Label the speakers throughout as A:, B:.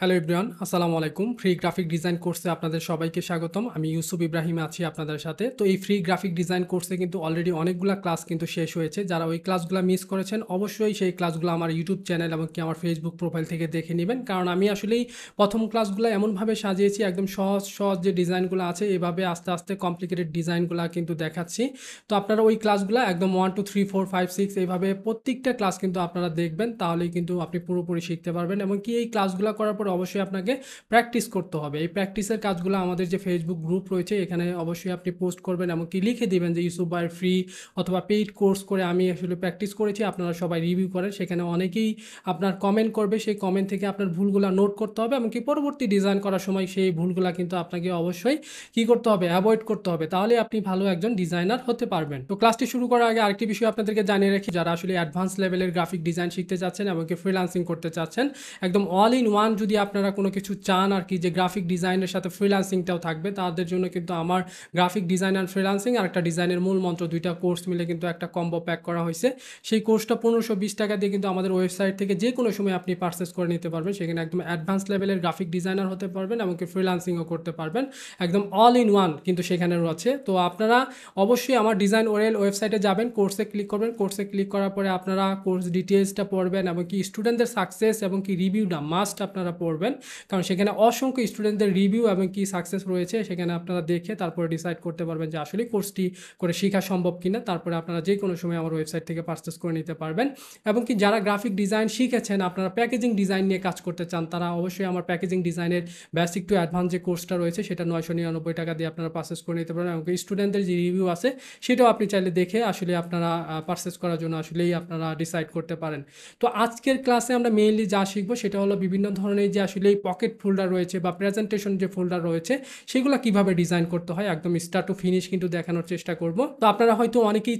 A: Hello everyone, আসসালামু আলাইকুম। Free graphic design কোর্সে আপনাদের সবাইকে স্বাগতম। আমি ইউসুফ ইব্রাহিম আছি আপনাদের সাথে। তো এই ফ্রি গ্রাফিক ডিজাইন কোর্সে কিন্তু অলরেডি অনেকগুলা ক্লাস কিন্তু শেষ হয়েছে। যারা ওই ক্লাসগুলা মিস করেছেন অবশ্যই সেই ক্লাসগুলো আমার ইউটিউব চ্যানেল এবং কি আমার ফেসবুক প্রোফাইল থেকে দেখে নেবেন। কারণ আমি আসলেই প্রথম ক্লাসগুলো এমনভাবে সাজিয়েছি একদম সহজ সহজ যে ডিজাইনগুলো আছে এভাবে আস্তে আস্তে কমপ্লিকেটেড ডিজাইনগুলো কিন্তু দেখাচ্ছি। তো আপনারা ওই ক্লাসগুলো একদম 1 2 3 4 5 6 এইভাবে প্রত্যেকটা ক্লাস কিন্তু আপনারা দেখবেন, তাহলেই কিন্তু আপনি পুরোপুরি শিখতে পারবেন। এবং কি এই ক্লাসগুলো করার পর অবশ্যই আপনাকে প্র্যাকটিস করতে হবে। এই প্র্যাকটিসের কাজগুলো আমাদের যে ফেসবুক গ্রুপ রয়েছে এখানে অবশ্যই আপনি পোস্ট করবেন এবং কি লিখে দিবেন যে ইউসুফ ভাইয়ের ফ্রি অথবা পেইড কোর্স করে আমি আসলে প্র্যাকটিস করেছি, আপনারা সবাই রিভিউ করেন। সেখানে অনেকেই আপনার কমেন্ট করবে, সেই কমেন্ট থেকে আপনার ভুলগুলো নোট করতে হবে এবং কি পরবর্তী ডিজাইন করার সময় সেই ভুলগুলো কিন্তু আপনাকে অবশ্যই কি করতে হবে, অ্যাভয়েড করতে হবে। তাহলে আপনি ভালো একজন ডিজাইনার হতে পারবেন। তো ক্লাসটি শুরু করার আগে আরেকটি বিষয় আপনাদেরকে জানিয়ে রাখি, যারা আসলে অ্যাডভান্স লেভেলের গ্রাফিক ডিজাইন শিখতে চাচ্ছেন এবং কি ফ্রিল্যান্সিং করতে চাচ্ছেন, একদম অল ইন ওয়ান যদি আপনারা কোনো কিছু চান আর কি, যে গ্রাফিক ডিজাইনের সাথে ফ্রিল্যান্সিংটাও থাকবে, তাদের জন্য কিন্তু আমার গ্রাফিক ডিজাইন অ্যান্ড ফ্রিল্যান্সিং আর একটা ডিজাইনের মূল মন্ত্র, দুইটা কোর্স মিলে কিন্তু একটা কম্বো প্যাক করা হয়েছে। সেই কোর্সটা 1520 টাকা দিয়ে কিন্তু আমাদের ওয়েবসাইট থেকে যে কোনো সময় আপনি পারচেস করে নিতে পারবেন। সেখানে একদম অ্যাডভান্স লেভেলের গ্রাফিক ডিজাইনার হতে পারবেন এমনকি ফ্রিল্যান্সিংও করতে পারবেন। একদম অল ইন ওয়ান কিন্তু সেখানে রয়েছে। তো আপনারা অবশ্যই আমার ডিজাইন ওরেল ওয়েবসাইটে যাবেন, কোর্সে ক্লিক করবেন। কোর্সে ক্লিক করার পরে আপনারা কোর্স ডিটেলসটা পড়বেন এবং কি স্টুডেন্টদের সাকসেস এবং কি রিভিউটা মাস্ট আপনারা পড়বেন, কারণ সেখানে অসংখ্য স্টুডেন্টদের রিভিউ এবং কি সাকসেস রয়েছে। সেখানে আপনারা দেখে তারপরে ডিসাইড করতে পারবেন যে আসলে কোর্সটি করে শেখা সম্ভব কিনা। তারপরে আপনারা যে কোনো সময় আমার ওয়েবসাইট থেকে পারচেস করে নিতে পারবেন। এবং কি যারা গ্রাফিক ডিজাইন শিখেছেন, আপনারা প্যাকেজিং ডিজাইন নিয়ে কাজ করতে চান, তারা অবশ্যই আমার প্যাকেজিং ডিজাইনের বেসিক টু অ্যাডভান্স যে কোর্সটা রয়েছে সেটা 999 টাকা দিয়ে আপনারা পারচেস করে নিতে পারবেন। এবং স্টুডেন্টদের যে রিভিউ আছে সেটাও আপনি চাইলে দেখে আসলে আপনারা পারচেস করার জন্য আসলেই আপনারা ডিসাইড করতে পারেন। তো আজকের ক্লাসে আমরা মেইনলি যা শিখবো সেটা হলো বিভিন্ন ধরনের যে আসলে পকেট ফোল্ডার রয়েছে বা প্রেজেন্টেশন যে ফোল্ডার রয়েছে সেগুলো কিভাবে ডিজাইন করতে হয়, একদম স্টার্ট টু ফিনিশ কিন্তু দেখানোর চেষ্টা করব। তো আপনারা হয়তো অনেকেই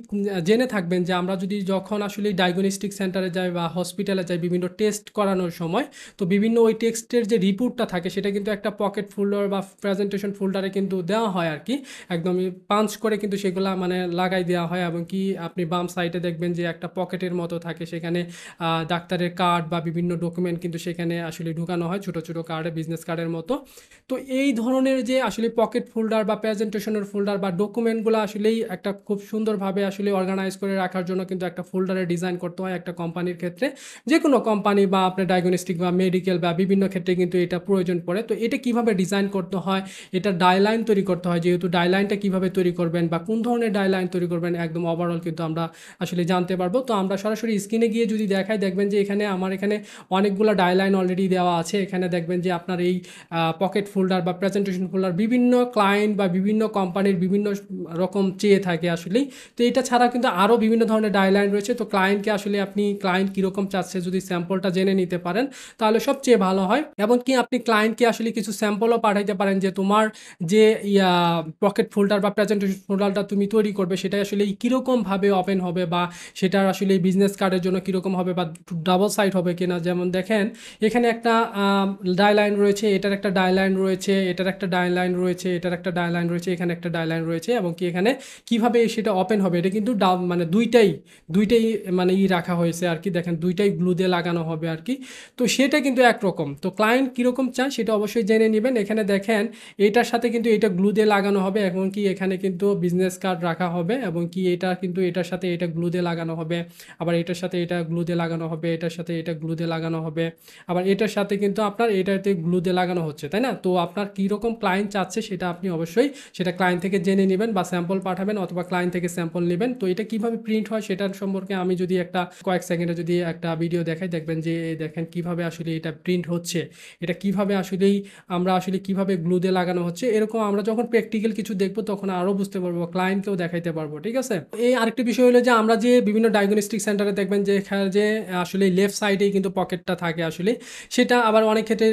A: জেনে থাকবেন যে আমরা যদি যখন আসলে ডায়াগনস্টিক সেন্টারে যাই বা হসপিটালে যাই বিভিন্ন টেস্ট করানোর সময়, তো বিভিন্ন ওই টেস্টের যে রিপোর্টটা থাকে সেটা কিন্তু একটা পকেট ফোল্ডার বা প্রেজেন্টেশন ফোল্ডারে কিন্তু দেওয়া হয় আর কি, একদমই পাঞ্চ করে কিন্তু সেগুলা মানে লাগাই দেওয়া হয়। এবং কি আপনি বাম সাইডে দেখবেন যে একটা পকেটের মতো থাকে, সেখানে ডাক্তারের কার্ড বা বিভিন্ন ডকুমেন্ট কিন্তু সেখানে আসলে ঢুকানো হয়, ছোটো ছোটো কার্ডে, বিজনেস কার্ডের মতো। তো এই ধরনের যে আসলে পকেট ফোল্ডার বা প্রেজেন্টেশনের ফোল্ডার বা ডকুমেন্টগুলো আসলেই একটা খুব সুন্দরভাবে আসলে অর্গানাইজ করে রাখার জন্য কিন্তু একটা ফোল্ডারে ডিজাইন করতে হয় একটা কোম্পানির ক্ষেত্রে। যে কোনো কোম্পানি বা আপনার ডায়াগনস্টিক বা মেডিকেল বা বিভিন্ন ক্ষেত্রে কিন্তু এটা প্রয়োজন পড়ে। তো এটা কিভাবে ডিজাইন করতে হয়, এটা ডাইলাইন তৈরি করতে হয়, যেহেতু ডাইলাইনটা কিভাবে তৈরি করবেন বা কোন ধরনের ডাইলাইন তৈরি করবেন একদম ওভারঅল কিন্তু আমরা আসলে জানতে পারবো। তো আমরা সরাসরি স্ক্রিনে গিয়ে যদি দেখাই, দেখবেন যে এখানে আমার এখানে অনেকগুলো ডাইলাইন অলরেডি দেওয়া আছে। এখানে দেখবেন যে আপনার এই পকেট ফোল্ডার বা প্রেজেন্টেশন ফোল্ডার বিভিন্ন ক্লায়েন্ট বা বিভিন্ন কোম্পানির বিভিন্ন রকম চেয়ে থাকে আসলেই। তো এটা ছাড়া কিন্তু আরও বিভিন্ন ধরনের ডাইলাইন রয়েছে। তো ক্লায়েন্টকে আসলে আপনি ক্লায়েন্ট কীরকম চাচ্ছে যদি স্যাম্পলটা জেনে নিতে পারেন তাহলে সবচেয়ে ভালো হয়। এবং কি আপনি ক্লায়েন্টকে আসলে কিছু স্যাম্পলও পাঠাইতে পারেন যে তোমার যে পকেট ফোল্ডার বা প্রেজেন্টেশন ফোল্ডারটা তুমি তৈরি করবে সেটা আসলে কীরকমভাবে ওপেন হবে বা সেটার আসলে বিজনেস কার্ডের জন্য কীরকম হবে বা ডাবল সাইড হবে কিনা। যেমন দেখেন এখানে একটা ডাইলাইন রয়েছে, এটার একটা ডাইলাইন রয়েছে, এটার একটা ডাইলাইন রয়েছে, এটার একটা ডাইলাইন রয়েছে, এখানে একটা ডাইলাইন রয়েছে। এবং কি এখানে কিভাবে সেটা ওপেন হবে এটা কিন্তু মানে দুইটাই মানে রাখা হয়েছে আর কি। দেখেন দুইটাই গ্লু দিয়ে লাগানো হবে আর কি। তো সেটা কিন্তু একরকম। তো ক্লায়েন্ট কীরকম চায় সেটা অবশ্যই জেনে নেবেন। এখানে দেখেন এটার সাথে কিন্তু এটা গ্লু দিয়ে লাগানো হবে এবং কি এখানে কিন্তু বিজনেস কার্ড রাখা হবে এবং কি এটা কিন্তু এটার সাথে এটা গ্লু দিয়ে লাগানো হবে, আবার এটার সাথে এটা গ্লু দিয়ে লাগানো হবে, এটার সাথে এটা গ্লু দিয়ে লাগানো হবে, আবার এটার সাথে কিন্তু আপনার এটাতে গ্লু দিয়ে লাগানো হচ্ছে, তাই না? তো আপনার কীরকম ক্লায়েন্ট চাচ্ছে সেটা আপনি অবশ্যই সেটা ক্লায়েন্ট থেকে জেনে নেবেন বা স্যাম্পল পাঠাবেন অথবা ক্লায়েন্ট থেকে স্যাম্পল নেবেন। তো এটা কীভাবে প্রিন্ট হয় সেটার সম্পর্কে আমি যদি একটা কয়েক সেকেন্ডে যদি একটা ভিডিও দেখাই, দেখবেন যে দেখেন কীভাবে আসলে এটা প্রিন্ট হচ্ছে, এটা কীভাবে আসলেই আমরা আসলে কীভাবে গ্লু দিয়ে লাগানো হচ্ছে। এরকম আমরা যখন প্র্যাকটিক্যাল কিছু দেখবো তখন আরও বুঝতে পারবো, ক্লায়েন্টকেও দেখাইতে পারবো, ঠিক আছে? এই আরেকটি বিষয় হলো যে আমরা যে বিভিন্ন ডায়াগনস্টিক সেন্টারে দেখবেন যে এখানে যে আসলে লেফট সাইডেই কিন্তু পকেটটা থাকে আসলে, সেটা আবার অনেক ক্ষেত্রে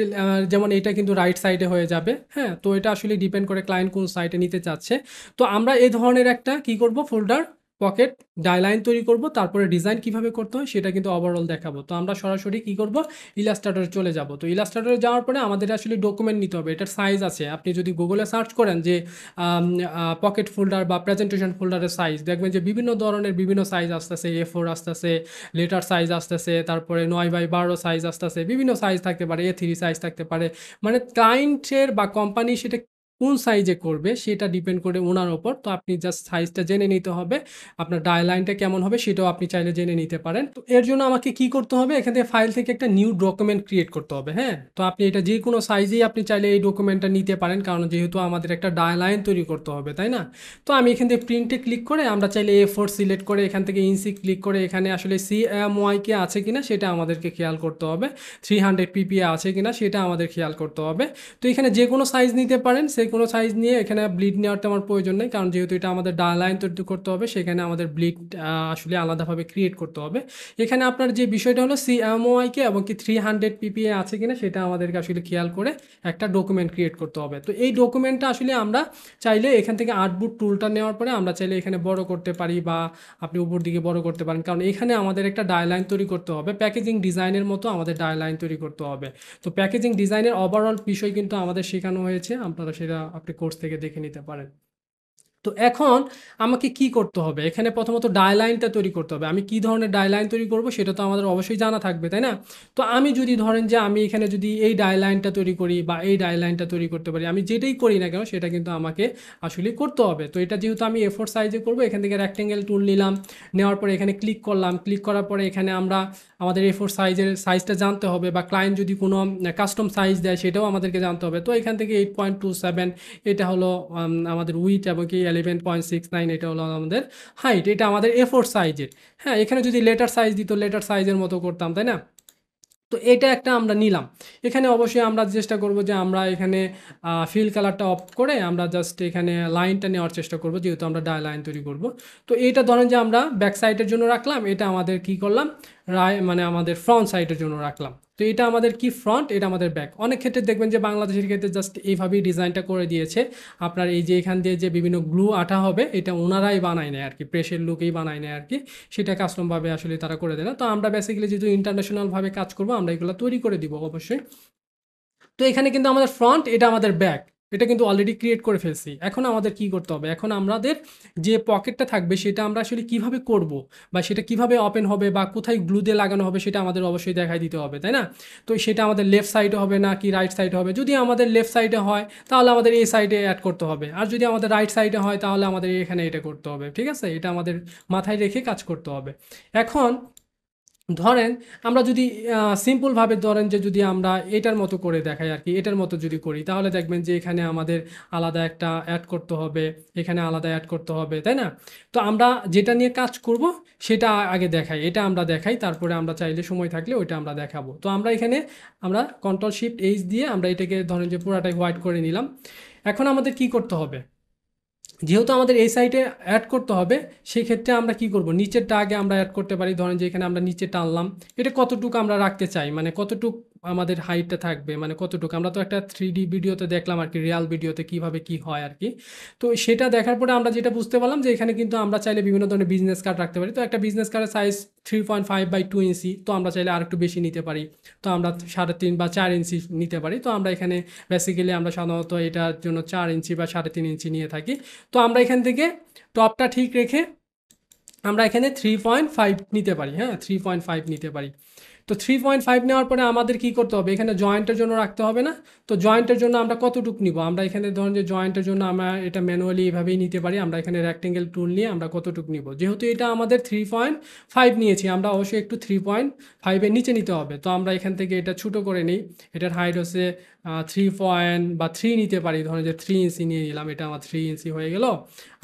A: যেমন এটা কিন্তু রাইট সাইডে হয়ে যাবে, হ্যাঁ। তো এটা আসলে ডিপেন্ড করে ক্লায়েন্ট কোন সাইডে নিতে চাচ্ছে। তো আমরা এই ধরনের একটা কি করব ফোল্ডার পকেট ডায়ালাইন তৈরি করব, তারপরে ডিজাইন কিভাবে করতে হয় সেটা কিন্তু ওভারঅল দেখাবো। তো আমরা সরাসরি কি করব, ইলাস্ট্রেটরে চলে যাব। তো ইলাস্ট্রেটরে যাওয়ার পরে আমাদের আসলে ডকুমেন্ট নিতে হবে, এটার সাইজ আছে। আপনি যদি গুগলে সার্চ করেন যে পকেট ফোল্ডার বা প্রেজেন্টেশন ফোল্ডারের সাইজ, দেখবেন যে বিভিন্ন ধরনের বিভিন্ন সাইজ আসতেছে, A4 আসতেছে, লেটার সাইজ আসতেছে, তারপরে 9x12 সাইজ আসতেছে, বিভিন্ন সাইজ থাকতে পারে, A3 সাইজ থাকতে পারে। মানে ক্লায়েন্টের বা কোম্পানি সেটা কোন সাইজে করবে সেটা ডিপেন্ড করে ওনার ওপর। তো আপনি জাস্ট সাইজটা জেনে নিতে হবে, আপনার ডায়ালাইনটা কেমন হবে সেটাও আপনি চাইলে জেনে নিতে পারেন। তো এর জন্য আমাকে কি করতে হবে, এখান থেকে ফাইল থেকে একটা নিউ ডকুমেন্ট ক্রিয়েট করতে হবে। হ্যাঁ, তো আপনি এটা যে কোনো সাইজেই আপনি চাইলে এই ডকুমেন্টটা নিতে পারেন, কারণ যেহেতু আমাদের একটা ডায়ালাইন তৈরি করতে হবে, তাই না? তো আমি এখান থেকে প্রিন্টে ক্লিক করে আমরা চাইলে A4 সিলেক্ট করে এখান থেকে ইঞ্চি ক্লিক করে এখানে আসলে CMYK আছে কিনা সেটা আমাদেরকে খেয়াল করতে হবে, 300 PPA আছে কিনা সেটা আমাদের খেয়াল করতে হবে। তো এখানে যে কোনো সাইজ নিতে পারেন, সেই কোনো সাইজ নিয়ে এখানে ব্লিড নেওয়ার তেমন প্রয়োজন নেই, কারণ যেহেতু এটা আমাদের ডায়ালাইন তৈরি করতে হবে সেখানে আমাদের ব্লিড আসলে আলাদাভাবে ক্রিয়েট করতে হবে। এখানে আপনার যে বিষয়টা হলো CMYK এবং কি 300 PPA আছে কিনা সেটা আমাদেরকে আসলে খেয়াল করে একটা ডকুমেন্ট ক্রিয়েট করতে হবে। তো এই ডকুমেন্টটা আসলে আমরা চাইলে এখান থেকে আর্টবুক টুলটা নেওয়ার পরে আমরা চাইলে এখানে বড় করতে পারি, বা আপনি উপর দিকে বড় করতে পারেন, কারণ এখানে আমাদের একটা ডায়ালাইন তৈরি করতে হবে, প্যাকেজিং ডিজাইনের মতো আমাদের ডায়ালাইন তৈরি করতে হবে। তো প্যাকেজিং ডিজাইনের ওভারঅল বিষয় কিন্তু আমাদের শেখানো হয়েছে, আপনারা সেটা আপনি কোর্স থেকে দেখে নিতে পারেন। তো এখন আমাকে কি করতে হবে, এখানে প্রথমত ডায়ালাইনটা তৈরি করতে হবে। আমি কি ধরনের ডায়ালাইন তৈরি করব সেটা তো আমাদের অবশ্যই জানা থাকবে, তাই না? তো আমি যদি ধরেন যে আমি এখানে যদি এই ডায়ালাইনটা তৈরি করি বা এই ডায়ালাইনটা তৈরি করতে পারি, আমি যেটাই করি না কেন সেটা কিন্তু আমাকে আসলে করতে হবে। তো এটা যেহেতু আমি A4 সাইজে করব, এখান থেকে রেক্টেঙ্গেল টুল নিলাম, নেওয়ার পরে এখানে ক্লিক করলাম, ক্লিক করার পরে এখানে আমরা আমাদের A4 সাইজের সাইজটা জানতে হবে, বা ক্লায়েন্ট যদি কোনো কাস্টম সাইজ দেয় সেটাও আমাদেরকে জানতে হবে। তো এখান থেকে 8.27 এটা হলো আমাদের উইথ, এবং কি 11.69 এটা হলো আমাদের হাইট, এটা আমাদের A4 সাইজের। হ্যাঁ, এখানে যদি লেটার সাইজ দিত লেটার সাইজের মতো করতাম, তাই না? তো এটা একটা আমরা নিলাম। এখানে অবশ্যই আমরা চেষ্টা করব যে আমরা এখানে ফিল কালারটা অফ করে আমরা জাস্ট এখানে লাইনটা নেওয়ার চেষ্টা করব, যেহেতু আমরা লাইন তৈরি করব। তো এইটা ধরেন যে আমরা ব্যাক সাইডের জন্য রাখলাম, এটা আমাদের কি করলাম, মানে আমাদের ফ্রন্ট সাইডের জন্য রাখলাম। তো এটা আমাদের কি ফ্রন্ট, এটা আমাদের ব্যাক। অনেক ক্ষেত্রে দেখবেন যে বাংলাদেশের ক্ষেত্রে জাস্ট এইভাবেই ডিজাইনটা করে দিয়েছে। আপনার এই যে এখান দিয়ে যে বিভিন্ন গ্লু আঠা হবে এটা ওনারাই বানায় নেয় আর কি, প্রেসের লুকেই বানায় নেয় আর কি, সেটা কাস্টমভাবে আসলে তারা করে দেয় না। তো আমরা বেসিক্যালি যেহেতু ইন্টারন্যাশনালভাবে কাজ করব আমরা এগুলো তৈরি করে দিব অবশ্যই। তো এখানে কিন্তু আমাদের ফ্রন্ট, এটা আমাদের ব্যাক, এটা কিন্তু অলরেডি ক্রিয়েট করে ফেলছি। এখন আমাদের কি করতে হবে, এখন আমাদের যে পকেটটা থাকবে সেটা আমরা আসলে কিভাবে করব, বা সেটা কিভাবে ওপেন হবে বা কোথায় গ্লু দিয়ে লাগানো হবে সেটা আমাদের অবশ্যই দেখাই দিতে হবে, তাই না? তো সেটা আমাদের লেফট সাইডে হবে না কি রাইট সাইডে হবে, যদি আমাদের লেফট সাইডে হয় তাহলে আমাদের এই সাইডে অ্যাড করতে হবে, আর যদি আমাদের রাইট সাইডে হয় তাহলে আমাদের এখানে এটা করতে হবে। ঠিক আছে, এটা আমাদের মাথায় রেখে কাজ করতে হবে। এখন ধরেন আমরা যদি সিম্পলভাবে ধরেন যে যদি আমরা এটার মতো করে দেখাই আর কি, এটার মতো যদি করি তাহলে দেখবেন যে এখানে আমাদের আলাদা একটা অ্যাড করতে হবে, এখানে আলাদা অ্যাড করতে হবে, তাই না? তো আমরা যেটা নিয়ে কাজ করব সেটা আগে দেখাই, এটা আমরা দেখাই, তারপরে আমরা চাইলে সময় থাকলে ওইটা আমরা দেখাবো। তো আমরা এখানে আমরা Ctrl+Shift+H দিয়ে আমরা এটাকে ধরেন যে পুরাটাই হোয়াইট করে নিলাম। এখন আমাদের কি করতে হবে, যেহেতু আমাদের এই সাইটে অ্যাড করতে হবে, সেই ক্ষেত্রে আমরা কি করব, নিচেরটা আগে আমরা অ্যাড করতে পারি। ধরেন যে এখানে আমরা নিচে টানলাম, এটা কতটুকু আমরা রাখতে চাই, মানে কতটুকু আমাদের হাইটটা থাকবে, মানে কতটুকু। আমরা তো একটা 3D ভিডিওতে দেখলাম আর কি, রিয়াল ভিডিওতে কিভাবে কি হয় আর কি। তো সেটা দেখার পরে আমরা যেটা বুঝতে পারলাম যে এখানে কিন্তু আমরা চাইলে বিভিন্ন ধরনের বিজনেস কার্ড রাখতে পারি। তো একটা বিজনেস কার্ডের সাইজ 3.5/2 ইঞ্চি, তো আমরা চাইলে আরেকটু বেশি নিতে পারি, তো আমরা 3.5 বা 4 ইঞ্চি নিতে পারি। তো আমরা এখানে বেসিক্যালি আমরা সাধারণত এটার জন্য 4 ইঞ্চি বা 3.5 ইঞ্চি নিয়ে থাকি। তো আমরা এখান থেকে টপটা ঠিক রেখে আমরা এখানে 3.5 নিতে পারি। হ্যাঁ, 3.5 নিতে পারি। তো 3.5 নেওয়ার পরে আমাদের কি করতে হবে, এখানে জয়েন্টের জন্য রাখতে হবে না? তো জয়েন্টের জন্য আমরা কতটুকু নিব, আমরা এখানে ধরুন যে জয়েন্টের জন্য আমরা এটা ম্যানুয়ালি এভাবেই নিতে পারি। আমরা এখানে রেক্টেঙ্গেল টুল নিয়ে আমরা কতটুকু নিব, যেহেতু এটা আমাদের 3.5 নিয়েছি, আমরা অবশ্যই একটু 3.5-এর নিচে নিতে হবে। তো আমরা এখান থেকে এটা ছোটো করে নিই, এটার হাইট হচ্ছে 3 নিতে পারি, ধরুন যে 3 ইঞ্চি নিয়ে নিলাম, এটা আমার 3 ইঞ্চি হয়ে গেল।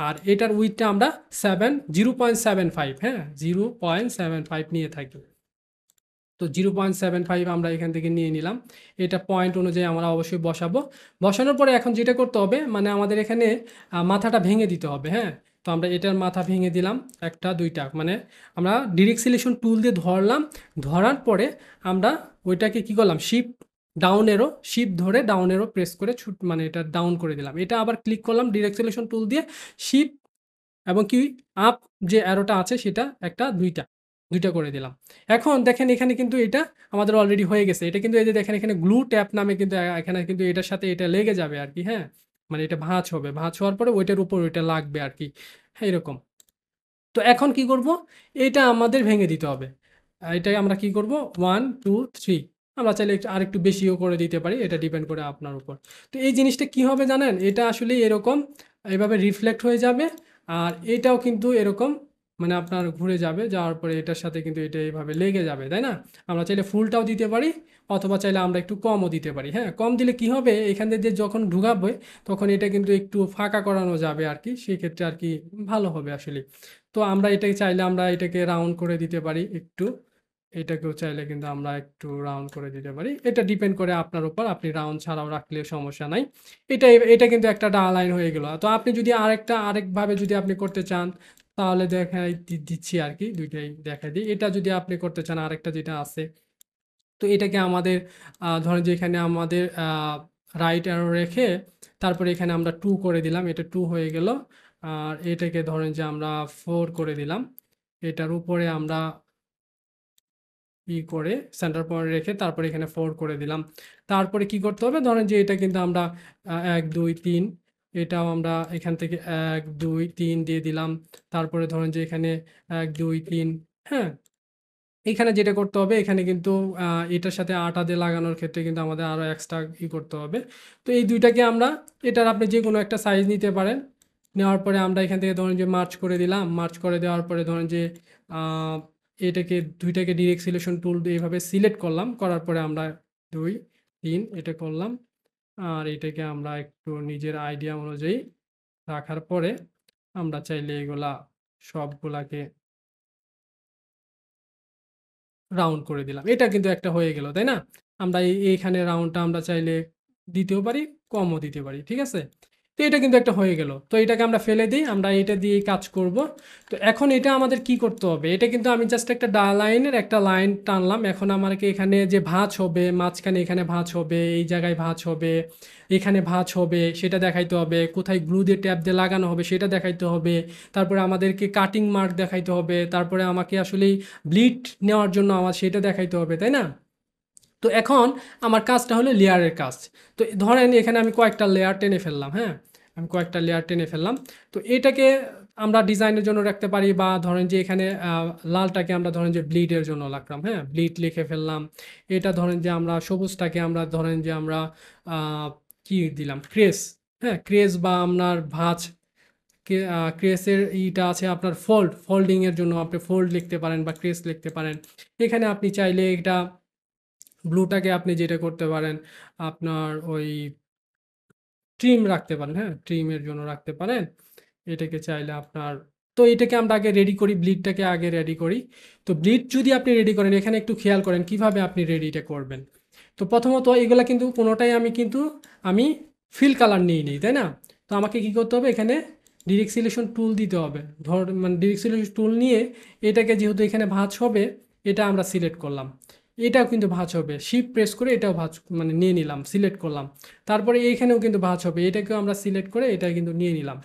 A: আর এটার উইথটা আমরা 0.75, হ্যাঁ 0.75 নিয়ে থাকি। তো 0.75 আমরা এখান থেকে নিয়ে নিলাম, এটা পয়েন্ট অনুযায়ী আমরা অবশ্যই বসাবো। বসানোর পরে এখন যেটা করতে হবে, মানে আমাদের এখানে মাথাটা ভেঙে দিতে হবে। হ্যাঁ, তো আমরা এটার মাথা ভেঙে দিলাম, একটা দুইটা, মানে আমরা ডিরেক্ট সিলেকশন টুল দিয়ে ধরলাম, ধরার পরে আমরা ওইটাকে কি করলাম, শিফট ধরে ডাউন এরো প্রেস করে মানে এটা ডাউন করে দিলাম। এটা আবার ক্লিক করলাম ডিরেক্ট সিলেকশন টুল দিয়ে, শিফট এবং কি আপ যে অ্যারোটা আছে সেটা একটা ২টা করে দিলাম। এখন দেখেন এখানে কিন্তু এটা আমাদের অলরেডি হয়ে গেছে। এটা কিন্তু এই যে দেখেন এখানে গ্লু ট্যাপ নামে কিন্তু এখানে কিন্তু এটার সাথে এটা লেগে যাবে আরকি, হ্যাঁ? মানে এটা ভাঁজ হবে। ভাঁজ হওয়ার পরে ওইটার উপর ওইটা লাগবে আরকি। হ্যাঁ, এরকম। তো এখন কি করব? এটা আমাদের ভেঙে দিতে হবে। এটাই আমরা কি করব? 1, 2, 3 আমরা চাইলে একটু আরেকটু বেশিও করে দিতে পারি। এটা ডিপেন্ড করে আপনার উপর। তো এই জিনিসটা কি হবে জানেন? এটা আসলেই এরকম এভাবে রিফ্লেক্ট হয়ে যাবে। আর এটাও কিন্তু এরকম মানে আপনার ঘুরে যাবে। যাওয়ার পরে এটার সাথে কিন্তু এটা এভাবে লেগে যাবে, তাই না? আমরা চাইলে ফুলটাও দিতে পারি অথবা চাইলে আমরা একটু কমও দিতে পারি। হ্যাঁ? কম দিলে কি হবে? এখান দিয়ে যখন ঢুকাবে তখন এটা কিন্তু একটু ফাঁকা করানো যাবে আরকি। সেক্ষেত্রে আরকি ভালো হবে আসলেই। তো আমরা এটাকে চাইলে আমরা এটাকে রাউন্ড করে দিতে পারি একটু। এটাকেও চাইলে কিন্তু আমরা একটু রাউন্ড করে দিতে পারি। এটা ডিপেন্ড করে আপনার উপর। আপনি রাউন্ড ছাড়াও রাখলে সমস্যা নাই। এটা কিন্তু একটা লাইন হয়ে গেল। তো আপনি যদি আরেকভাবে যদি আপনি করতে চান তাহলে দেখাই দিচ্ছি আরকি। ২ টাই দেখাই দিই। এটা যদি আপনি করতে চান আরেকটা যেটা আছে, তো এটাকে আমাদের ধরেন যে এখানে আমাদের রাইট অ্যারো রেখে তারপরে এখানে আমরা 2 করে দিলাম। এটা 2 হয়ে গেল। আর এটাকে ধরেন যে আমরা 4 করে দিলাম। এটার উপরে আমরা করে সেন্টার পয়েন্ট রেখে তারপরে এখানে 4 করে দিলাম। তারপরে কি করতে হবে? ধরেন যে এটা কিন্তু আমরা ১, ২, ৩ এটাও আমরা এখান থেকে ১, ২, ৩ দিয়ে দিলাম। তারপরে ধরেন যে এখানে ১, ২, ৩ হ্যাঁ? এখানে যেটা করতে হবে এখানে কিন্তু আ এটার সাথে আঠা দিয়ে লাগানোর ক্ষেত্রে কিন্তু আমাদের আরো এক্সট্রা করতে হবে। তো এই ২ টাকে আমরা এটার আপনি যেকোনো একটা সাইজ নিতে পারেন। নেওয়ার পরে আমরা এখান থেকে ধরেন যে মার্জ করে দিলাম। মার্জ করে দেওয়ার পরে ধরেন যে আ এটাকে ২ টাকে ডিরেক্ট সিলেকশন টুল দিয়ে এভাবে সিলেক্ট করলাম। করার পরে আমরা ২, ৩ এটা করলাম। আর এটাকে আমরা একটু নিজের আইডিয়া অনুযায়ী রাখার পরে আমরা চাইলে এগুলা সবগুলাকে রাউন্ড করে দিলাম। এটা কিন্তু একটা হয়ে গেল, তাই না? আমরা এইখানে রাউন্ডটা আমরা চাইলে দিতেও পারি, কমও দিতে পারি। ঠিক আছে? তো এটা কিন্তু একটা হয়ে গেল। তো এটাকে আমরা ফেলে দেই। আমরা এটা দিয়েই কাজ করব। তো এখন এটা আমাদের কি করতে হবে? এটা কিন্তু আমি জাস্ট একটা লাইনের একটা লাইন টানলাম। এখন আমাকে এখানে যে ভাঁজ হবে, মাঝখানে এখানে ভাঁজ হবে, এই জায়গায় ভাঁজ হবে, এখানে ভাঁজ হবে সেটা দেখাইতে হবে। কোথায় গ্লু দিয়ে ট্যাপ দিয়ে লাগানো হবে সেটা দেখাইতে হবে। তারপরে আমাদেরকে কাটিং মার্ক দেখাইতে হবে। তারপরে আমাকে আসলেই ব্লিড নেওয়ার জন্য আমার সেটা দেখাইতে হবে, তাই না? তো এখন আমার কাজটা হলো লেয়ারের কাজ। তো ধরেন এখানে আমি কয়েকটা লেয়ার টেনে ফেললাম, হ্যাঁ? আমি কয়েকটা লেয়ার টেনে ফেললাম। তো এটাকে আমরা ডিজাইনের জন্য রাখতে পারি বা ধরেন যে এখানে লালটাকে আমরা ধরেন যে ব্লিডের জন্য রাখলাম, হ্যাঁ? ব্লিড লিখে ফেললাম। এটা ধরেন যে আমরা সবুজটাকে আমরা ধরেন যে আমরা আ কি দিলাম? ক্রেস, হ্যাঁ? ক্রেস বা আপনার ভাঁজ ক্রেসের আছে আপনার ফোল্ডিং এর জন্য আপনি ফোল্ড লিখতে পারেন বা ক্রেস লিখতে পারেন। এখানে আপনি চাইলে এটা ব্লুটাকে আপনি যেটা করতে পারেন, আপনার ওই ট্রিম রাখতে পারেন, হ্যাঁ? ট্রিমের জন্য রাখতে পারেন। এটাকে চাইলে আপনার তো এটাকে আমরা আগে রেডি করি, ব্লিডটাকে আগে রেডি করি। তো ব্লিড যদি আপনি রেডি করেন, এখানে একটু খেয়াল করেন কিভাবে আপনি রেডিটা করবেন। তো প্রথমত এগুলা কিন্তু কোনোটাই আমি ফিল কালার নিইনি, তাই না? তো আমাকে কি করতে হবে? এখানে ডিরেক্ট সিলেকশন টুল দিতে হবে। মানে ডিরেক্ট সিলেকশন টুল নিয়ে এটাকে যেহেতু এখানে ভাঁজ হবে, এটা আমরা সিলেক্ট করলাম। এটাও কিন্তু ভাঁজ হবে। শিফট প্রেস করে এটাও ভাঁজ মানে নিয়ে নিলাম, সিলেক্ট করলাম। তারপরে এইখানেও কিন্তু ভাঁজ হবে। এটাকেও আমরা সিলেক্ট করে এটা কিন্তু নিয়ে নিলাম।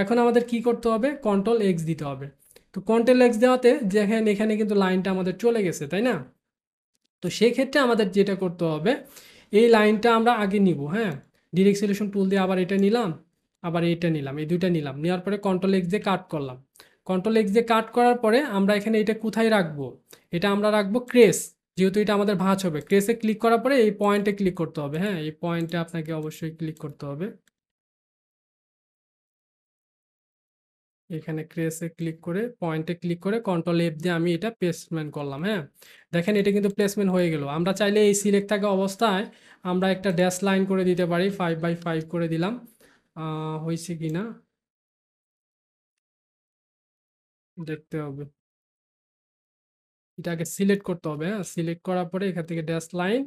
A: এখন আমাদের কি করতে হবে? কন্ট্রোল এক্স দিতে হবে। তো কন্ট্রোল এক্স দেওয়াতে দেখেন এখানে কিন্তু লাইনটা আমাদের চলে গেছে, তাই না? তো সেক্ষেত্রে আমাদের যেটা করতে হবে, এই লাইনটা আমরা আগে নিব, হ্যাঁ? ডিরেক্ট সিলেকশন টুল দিয়ে আবার এটা নিলাম, আবার এইটা নিলাম। এই ২ টা নিলাম। নেওয়ার পরে কন্ট্রোল এক্স দিয়ে কাট করলাম। কন্ট্রোল এক্স দিয়ে কাট করার পরে আমরা এখানে এটা কোথায় রাখবো? এটা আমরা রাখবো ক্রেস। যেহেতু এটা আমাদের ভাঁজ হবে। ক্রেসে ক্লিক করার পরে এই পয়েন্টে ক্লিক করতে হবে, হ্যাঁ? এই পয়েন্টে আপনাকে অবশ্যই ক্লিক করতে হবে। এখানে ক্রেসে ক্লিক করে পয়েন্টে ক্লিক করে কন্ট্রোল এফ দিয়ে আমি এটা প্লেসমেন্ট করলাম, হ্যাঁ? দেখেন এটা কিন্তু প্লেসমেন্ট হয়ে গেল। আমরা চাইলে এই সিলেক্ট থাকা অবস্থায় আমরা একটা ড্যাশ লাইন করে দিতে পারি। 5/5 করে দিলাম। হইছে কিনা দেখতে হবে। এটা আগে সিলেক্ট করতে হবে, হ্যাঁ? সিলেক্ট করার পরে এখান থেকে ড্যাশ লাইন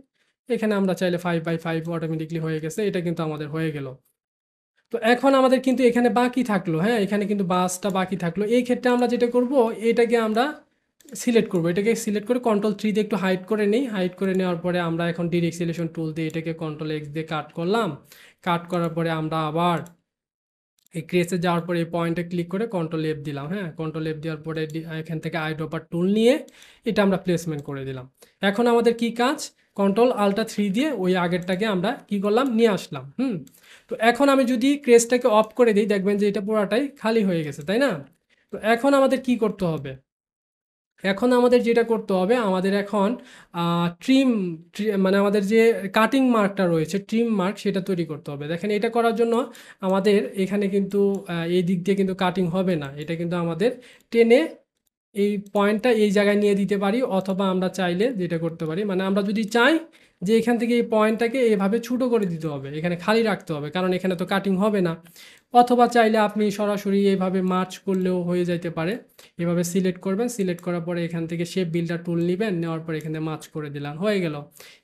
A: এখানে আমরা চাইলে 5/5 অটোমেটিক্যালি হয়ে গেছে। এটা কিন্তু আমাদের হয়ে গেল। তো এখন আমাদের কিন্তু এখানে বাকি থাকলো, হ্যাঁ? এখানে কিন্তু বাসটা বাকি থাকলো। এই ক্ষেত্রে আমরা যেটা করব, এটাকে আমরা সিলেক্ট করব। এটাকে সিলেক্ট করে কন্ট্রোল 3 দিয়ে একটু হাইড করে নেই। হাইড করে নেওয়ার পরে আমরা এখন ডিরেক্ট সিলেকশন টুল দিয়ে এটাকে কন্ট্রোল এক্স দিয়ে কাট করলাম। কাট করার পরে আমরা আবার এই ক্রেসে যাওয়ার পরে এই পয়েন্টে ক্লিক করে কন্ট্রোল এফ দিলাম, হ্যাঁ, কন্ট্রোল এফ দেওয়ার পরে এখান থেকে আইড্রপার টুল নিয়ে এটা আমরা প্লেসমেন্ট করে দিলাম। এখন আমাদের কি কাজ, কন্ট্রোল আল্টা 3 দিয়ে ওই আগেরটাকে আমরা কি করলাম, নিয়ে আসলাম। তো এখন আমি যদি ক্রেসটাকে অফ করে দিই, দেখবেন যে এটা পুরাটাই খালি হয়ে গেছে, তাই না? তো এখন আমাদের কি করতে হবে, এখন আমাদের যেটা করতে হবে, আমাদের এখন ট্রিম, মানে আমাদের যে কাটিং মার্কটা রয়েছে, ট্রিম মার্ক, সেটা তৈরি করতে হবে। দেখেন এটা করার জন্য আমাদের এখানে কিন্তু এই দিক দিয়ে কিন্তু কাটিং হবে না, এটা কিন্তু আমাদের টেনে এই পয়েন্টটা এই জায়গায় নিয়ে দিতে পারি, অথবা আমরা চাইলে যেটা করতে পারি, মানে আমরা যদি চাই যে এখান থেকে এই পয়েন্টটাকে এভাবে ছোটো করে দিতে হবে, এখানে খালি রাখতে হবে, কারণ এখানে তো কাটিং হবে না। অথবা চাইলে আপনি সরাসরি এইভাবে মার্চ করলেও হয়ে যাইতে পারে। এভাবে সিলেক্ট করবেন, সিলেক্ট করার পরে এখান থেকে শেপ বিল্ডার টুল নেবেন, নেওয়ার পরে এখানে মার্চ করে দিলাম, হয়ে গেল।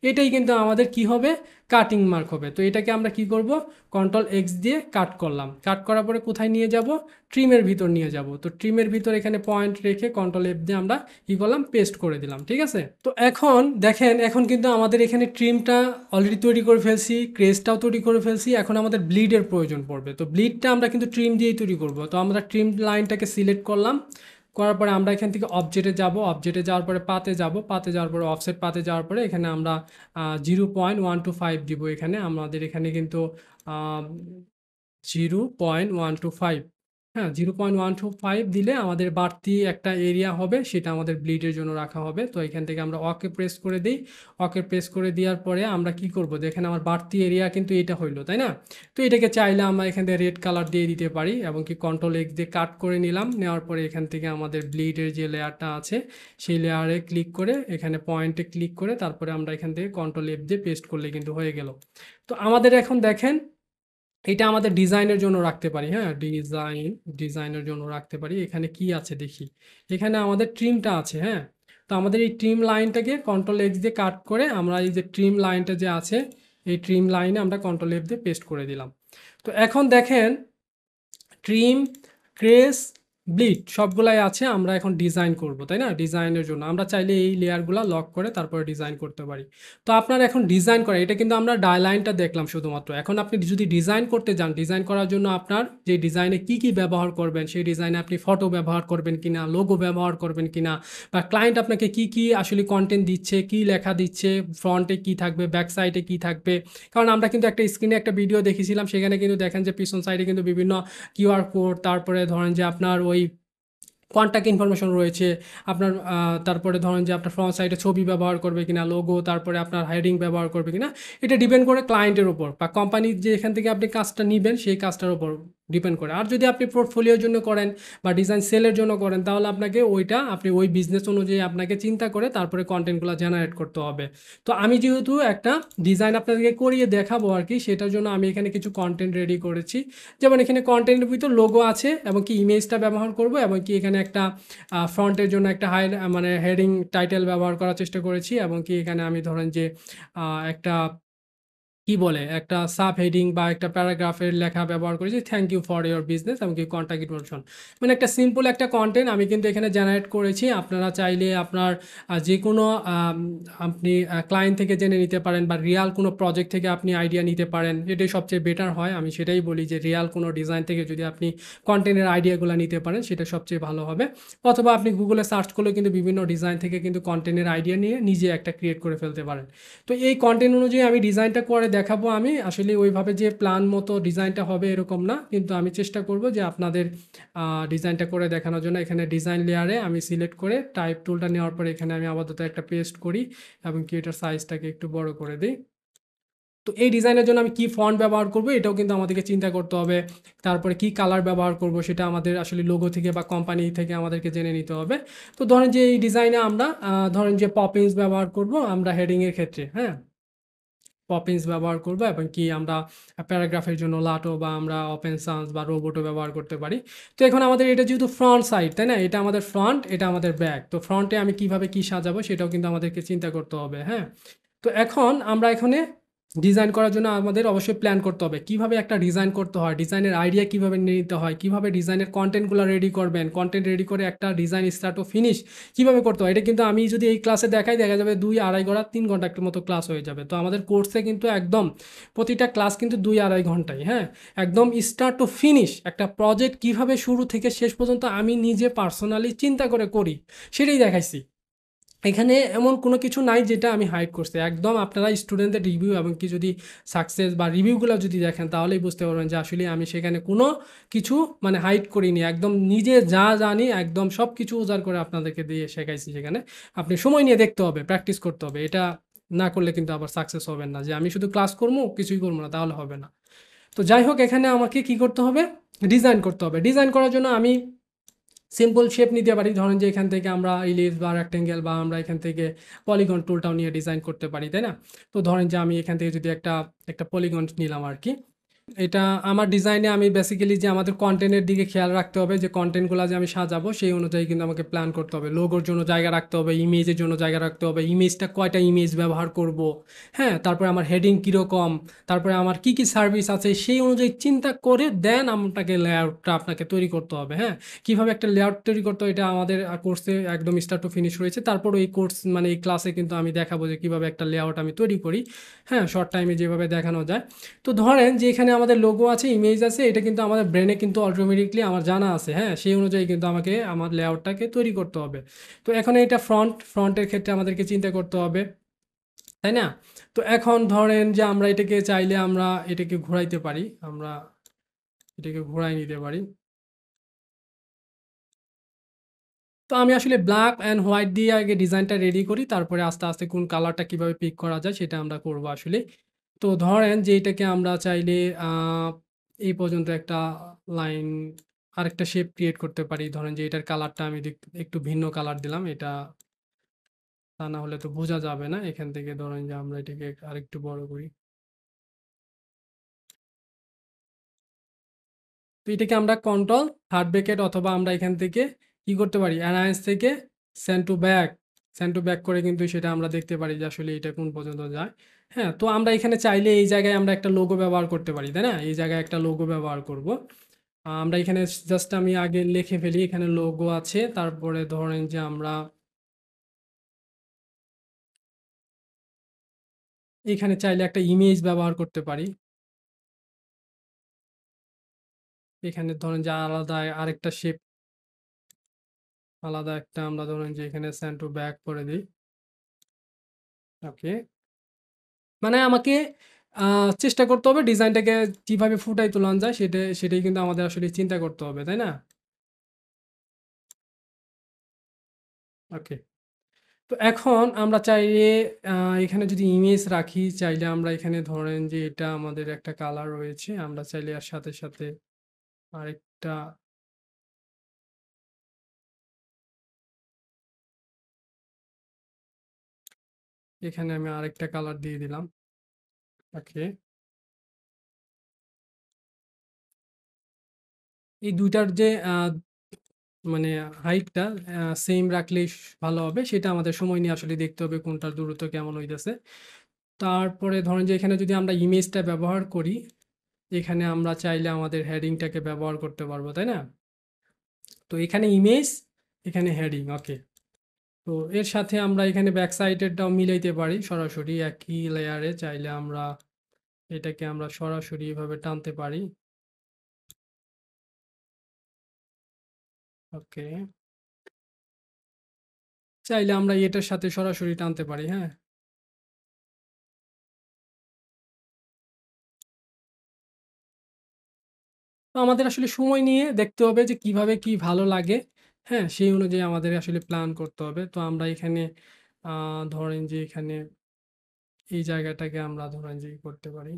A: এটাই কিন্তু আমাদের কি হবে, কাটিং মার্ক হবে। তো এটাকে আমরা কি করব, কন্ট্রোল এক্স দিয়ে কাট করলাম, কাট করার পরে কোথায় নিয়ে যাব, ট্রিমের ভিতর নিয়ে যাব। তো ট্রিমের ভিতর এখানে পয়েন্ট রেখে কন্ট্রোল এফ দিয়ে আমরা কি করলাম, পেস্ট করে দিলাম, ঠিক আছে? তো এখন দেখেন, এখন কিন্তু আমাদের এখানে ট্রিমটা অলরেডি তৈরি করে ফেলছি, ক্রেসটাও তৈরি করে ফেলছি। এখন আমাদের ব্লিডের প্রয়োজন পড়বে। তো ব্লিডটা আমরা কিন্তু ট্রিম দিয়েই তৈরি করব। তো আমরা ট্রিম লাইনটাকে সিলেক্ট করলাম, করার পরে আমরা এখান থেকে অবজেক্টে যাব, অবজেক্টে যাওয়ার পরে পাতে যাব, পাতে যাওয়ার পরে অফসেট পাতে যাওয়ার পরে এখানে আমরা 0.125 দিব। এখানে আমাদের এখানে কিন্তু 0.125, হ্যাঁ, 0.125 দিলে আমাদের বাড়তি একটা এরিয়া হবে, সেটা আমাদের ব্লিডের জন্য রাখা হবে। তো এখান থেকে আমরা ওকে প্রেস করে দিই, ওকে প্রেস করে দেওয়ার পরে আমরা কি করব, দেখেন আমার বাড়তি এরিয়া কিন্তু এটা হইলো, তাই না? তো এটাকে চাইলে আমরা এখান থেকে রেড কালার দিয়ে দিতে পারি, এবং কি কন্ট্রোল এক্স দিয়ে কাট করে নিলাম, নেওয়ার পরে এখান থেকে আমাদের ব্লিডের যে লেয়ারটা আছে সেই লেয়ারে ক্লিক করে এখানে পয়েন্টে ক্লিক করে তারপরে আমরা এখান থেকে কন্ট্রোল এফ দিয়ে পেস্ট করলে কিন্তু হয়ে গেল। তো আমাদের এখন দেখেন এটা আমাদের ডিজাইনের জন্য রাখতে পারি, হ্যাঁ, ডিজাইনের জন্য রাখতে পারি। এখানে কি আছে দেখি, এখানে আমাদের ট্রিমটা আছে, হ্যাঁ। তো আমাদের এই ট্রিম লাইনটাকে কন্ট্রোল এক্স দিয়ে কাট করে আমরা এই যে ট্রিম লাইনটা যে আছে, এই ট্রিম লাইনে আমরা কন্ট্রোল এফ দিয়ে পেস্ট করে দিলাম। তো এখন দেখেন ট্রিম, ক্রেস, ব্লিড সবগুলাই আছে। আমরা এখন ডিজাইন করব, তাই না? ডিজাইনের জন্য আমরা চাইলে এই লেয়ারগুলো লক করে তারপরে ডিজাইন করতে পারি। তো আপনার এখন ডিজাইন করা, এটা কিন্তু আমরা লাইনটা দেখলাম শুধুমাত্র। এখন আপনি যদি ডিজাইন করতে যান, ডিজাইন করার জন্য আপনার যে ডিজাইনে কি কি ব্যবহার করবেন, সেই ডিজাইনে আপনি ফটো ব্যবহার করবেন কিনা, লোগো ব্যবহার করবেন কিনা, বা ক্লায়েন্ট আপনাকে কি কি আসলে কন্টেন্ট দিচ্ছে, কি লেখা দিচ্ছে, ফ্রন্টে কি থাকবে, ব্যাক সাইডে কি থাকবে। কারণ আমরা কিন্তু একটা স্ক্রিনে একটা ভিডিও দেখেছিলাম, সেখানে কিন্তু দেখেন যে পিছন সাইডে কিন্তু বিভিন্ন কিউআর কোড, তারপরে ধরেন যে আপনার ওই কন্ট্যাক্ট ইনফরমেশন রয়েছে আপনার, তারপরে ধরেন যে আপনার ফ্রন্ট সাইডে ছবি ব্যবহার করবে কিনা, লোগো, তারপরে আপনার হেডিং ব্যবহার করবে কিনা, এটা ডিপেন্ড করে ক্লায়েন্টের উপর বা কোম্পানির যে এখান থেকে আপনি কাজটা নেবেন সেই কাজটার উপর ডিপেন্ড করে। আর যদি আপনি পোর্টফোলিওর জন্য করেন বা ডিজাইন সেলের জন্য করেন, তাহলে আপনাকে ওইটা আপনি ওই বিজনেস অনুযায়ী আপনাকে চিন্তা করে তারপরে কন্টেন্টগুলো জেনারেট করতে হবে। তো আমি যেহেতু একটা ডিজাইন আপনাদেরকে করিয়ে দেখাবো আর কি, সেটার জন্য আমি এখানে কিছু কন্টেন্ট রেডি করেছি। যেমন এখানে কন্টেন্টের ভিতর লোগো আছে, এবং কি ইমেজটা ব্যবহার করব, এবং কি এখানে একটা ফ্রন্টের জন্য একটা মানে হেডিং টাইটেল ব্যবহার করার চেষ্টা করেছি, এবং কি এখানে আমি ধরেন যে একটা কি বলে, একটা সাব হেডিং বা একটা প্যারাগ্রাফের লেখা ব্যবহার করেছি, thank you for your business, এমনকি কন্ট্যাক্ট ইনফরমেশন। মানে একটা সিম্পল একটা কন্টেন্ট আমি কিন্তু এখানে জেনারেট করেছি। আপনারা চাইলে আপনার যে কোনো আপনি ক্লায়েন্ট থেকে জেনে নিতে পারেন, বা রিয়াল কোনো প্রজেক্ট থেকে আপনি আইডিয়া নিতে পারেন, এটাই সবচেয়ে বেটার হয়। আমি সেটাই বলি যে রিয়াল কোনো ডিজাইন থেকে যদি আপনি কন্টেন্টের আইডিয়াগুলো নিতে পারেন, সেটা সবচেয়ে ভালো হবে। অথবা আপনি গুগলে সার্চ করলেও কিন্তু বিভিন্ন ডিজাইন থেকে কিন্তু কন্টেন্টের আইডিয়া নিয়ে নিজে একটা ক্রিয়েট করে ফেলতে পারেন। তো এই কন্টেন্ট অনুযায়ী আমি ডিজাইনটা করে দেখাবো। আমি আসলে ওইভাবে যে প্ল্যান মতো ডিজাইনটা হবে এরকম না, কিন্তু আমি চেষ্টা করব যে আপনাদের ডিজাইনটা করে দেখানোর জন্য। এখানে ডিজাইন লেয়ারে আমি সিলেক্ট করে টাইপ টুলটা নেওয়ার পরে এখানে আমি আপাতত একটা পেস্ট করি, এবং কি এটার সাইজটাকে একটু বড় করে দিই। তো এই ডিজাইনের জন্য আমি কি ফন্ট ব্যবহার করব এটাও কিন্তু আমাদেরকে চিন্তা করতে হবে। তারপরে কি কালার ব্যবহার করব সেটা আমাদের আসলে লোগো থেকে বা কোম্পানি থেকে আমাদেরকে জেনে নিতে হবে। তো ধরেন যে এই ডিজাইনে আমরা ধরেন যে পপিংস ব্যবহার করব আমরা হেডিংয়ের ক্ষেত্রে, হ্যাঁ, পপিংস ব্যবহার করব, এবং কি আমরা প্যারাগ্রাফের জন্য লাটো বা আমরা ওপেন সান্স বা রোবটও ব্যবহার করতে পারি। তো এখন আমাদের এটা যেহেতু ফ্রন্ট সাইড, তাই না, এটা আমাদের ফ্রন্ট, এটা আমাদের ব্যাক। তো ফ্রন্টে আমি কিভাবে কি সাজাবো সেটাও কিন্তু আমাদেরকে চিন্তা করতে হবে, হ্যাঁ। তো এখন আমরা এখানে ডিজাইন করার জন্য আমাদের অবশ্যই প্ল্যান করতে হবে। কিভাবে একটা ডিজাইন করতে হয়, ডিজাইনের আইডিয়া কিভাবে নিতে হয়, কিভাবে ডিজাইনের কনটেন্টগুলো রেডি করবেন, কনটেন্ট রেডি করে একটা ডিজাইন স্টার্ট ও ফিনিশ কিভাবে করতে হয়। এটা কিন্তু আমি যদি এই ক্লাসে দেখাই, দেখা যাবে ২-২.৫ ঘন্টা ৩ ঘন্টা একটা মতো ক্লাস হয়ে যাবে। তো আমাদের কোর্সে কিন্তু একদম প্রতিটা ক্লাস কিন্তু ২-২.৫ ঘন্টায়, হ্যাঁ? একদম স্টার্ট টু ফিনিশ একটা প্রজেক্ট কিভাবে শুরু থেকে শেষ পর্যন্ত আমি নিজে পার্সোনালি চিন্তা করে করি, সেটাই দেখাইছি। এখানে এমন কোনো কিছু নাই যেটা আমি হাইড করছি। একদম আপনারা স্টুডেন্টদের রিভিউ এবং কি যদি সাকসেস বা রিভিউগুলো যদি দেখেন তাহলেই বুঝতে পারবেন যে আসলে আমি সেখানে কোনো কিছু মানে হাইড করিনি। একদম নিজে যা জানি একদম সব কিছু উজাড় করে আপনাদেরকে দিয়ে শেখাইছি সেখানে। আপনি সময় নিয়ে দেখতে হবে, প্র্যাকটিস করতে হবে। এটা না করলে কিন্তু আবার সাকসেস হবেন না। যে আমি শুধু ক্লাস করবো, কিছুই করবো না, তাহলে হবে না। তো যাই হোক, এখানে আমাকে কি করতে হবে? ডিজাইন করতে হবে। ডিজাইন করার জন্য আমি সিম্পল শেপ নিতে পারি। ধরেন যে এখান থেকে আমরা ইলিপস বা রেক্টেঙ্গেল বা আমরা এখান থেকে পলিগন টুলটাও নিয়ে ডিজাইন করতে পারি, তাই না? তো ধরেন যে আমি এখান থেকে যদি একটা পলিগন নিলাম আরকি। এটা আমার ডিজাইনে আমি বেসিক্যালি যে আমাদের কনটেন্টের দিকে খেয়াল রাখতে হবে যে কনটেন্টগুলো যে আমি সাজাবো সেই অনুযায়ী কিন্তু আমাকে প্ল্যান করতে হবে। লোগোর জন্য জায়গা রাখতে হবে, ইমেজের জন্য জায়গা রাখতে হবে, ইমেজটা কয়টা ইমেজ ব্যবহার করব, হ্যাঁ? তারপরে আমার হেডিং কীরকম, তারপরে আমার কি সার্ভিস আছে সেই অনুযায়ী চিন্তা করে দেন আপনাকে লেআউটটা আপনাকে তৈরি করতে হবে, হ্যাঁ? কীভাবে একটা লেআউট তৈরি করতে হয় এটা আমাদের কোর্সে একদম স্টার্ট টু ফিনিশ রয়েছে। তারপরও এই কোর্স মানে এই ক্লাসে কিন্তু আমি দেখাবো যে কীভাবে একটা লেআউট আমি তৈরি করি, হ্যাঁ? শর্ট টাইমে যেভাবে দেখানো যায়। তো ধরেন যে এখানে আমাদের লোগো আছে, ইমেজ আছে, এটা কিন্তু আমাদের ব্রেনে কিন্তু অটোমেটিকলি আমার জানা আছে, হ্যাঁ? সেই অনুযায়ী কিন্তু আমাকে আমার লেআউটটাকে তৈরি করতে হবে। তো এখন এটা ফ্রন্টের ক্ষেত্রে আমাদেরকে চিন্তা করতে হবে, তাই না? তো এখন ধরেন যে আমরা এটাকে চাইলে আমরা এটাকে ঘোরাইতে পারি, আমরা এটাকে ঘোরাই নিতে পারি। তো আমি আসলে ব্ল্যাক অ্যান্ড হোয়াইট দিয়ে আগে ডিজাইনটা রেডি করি, তারপরে আস্তে আস্তে কোন কালারটা কিভাবে পিক করা যায় সেটা আমরা করব আসলে। তো ধরেন যে এটাকে আমরা চাইলে এই পর্যন্ত একটা লাইন আরেকটা শেপ ক্রিয়েট করতে পারি। ধরেন যে এটার কালারটা আমি একটু ভিন্ন কালার দিলাম। এটা তা না হলে তো বোঝা যাবে না। এখান থেকে ধরেন যে আমরা এটাকে আরেকটু বড় করি। তো এটাকে আমরা কন্ট্রোল থার্ড ব্র্যাকেট অথবা আমরা এখান থেকে কি করতে পারি? অ্যালায়েন্স থেকে send to back, send to back করে কিন্তু সেটা আমরা দেখতে পারি যে আসলে এটা কোন পর্যন্ত যায়। হ্যাঁ? তো আমরা এখানে চাইলে এই জায়গায় আমরা একটা লোগো ব্যবহার করতে পারি, তাই না? এই জায়গায় একটা লোগো ব্যবহার করব। আমরা এখানে জাস্ট আমি আগে লিখে ফেলি, এখানে লোগো আছে। তারপরে ধরেন যে আমরা এখানে চাইলে একটা ইমেজ ব্যবহার করতে পারি। এখানে ধরেন যে আরেকটা শেপ, আলাদা একটা আমরা ধরেন যে এখানে সেন্ড টু ব্যাক করে দেই। ওকে। মানে আমাকে আ চেষ্টা করতে হবে ডিজাইনটাকে কিভাবে ফুটায় তোলানো যায় সেটাই কিন্তু আমাদের আসলে চিন্তা করতে হবে, তাই না? ওকে। তো এখন আমরা চাইলে আ এখানে যদি ইমেজ রাখি, চাইলে আমরা এখানে ধরেন যে এটা আমাদের একটা কালার রয়েছে। আমরা চাইলে এর সাথে, সাথে আরেকটা এখানে আমি আরেকটা কালার দিয়ে দিলাম। ওকে। এই ২ টার যে মানে হাইটটা সেইম রাখলেই ভালো হবে। সেটা আমাদের সময় নিয়ে আসলে দেখতে হবে কোনটার দূরত্ব কেমন হইতেছে। তারপরে ধরেন যে এখানে যদি আমরা ইমেজটা ব্যবহার করি, এখানে আমরা চাইলে আমাদের হেডিংটাকে ব্যবহার করতে পারবো, তাই না? তো এখানে ইমেজ, এখানে হেডিং, ওকে। তো এর সাথে আমরা এখানে ব্যাক সাইডেরটাও মিলাইতে পারি সরাসরি একই লেয়ারে চাইলে আমরা এটাকে আমরা সরাসরি এভাবে টানতে পারি। ওকে। চাইলে আমরা এটার সাথে সরাসরি টানতে পারি, হ্যাঁ? তো আমাদের আসলে সময় নিয়ে দেখতে হবে যে কিভাবে কি ভালো লাগে, হ্যাঁ? সেই অনুযায়ী আমাদের আসলে প্ল্যান করতে হবে। তো আমরা এখানে আ ধরেন যে এখানে এই জায়গাটাকে আমরা ধরেন যে করতে পারি।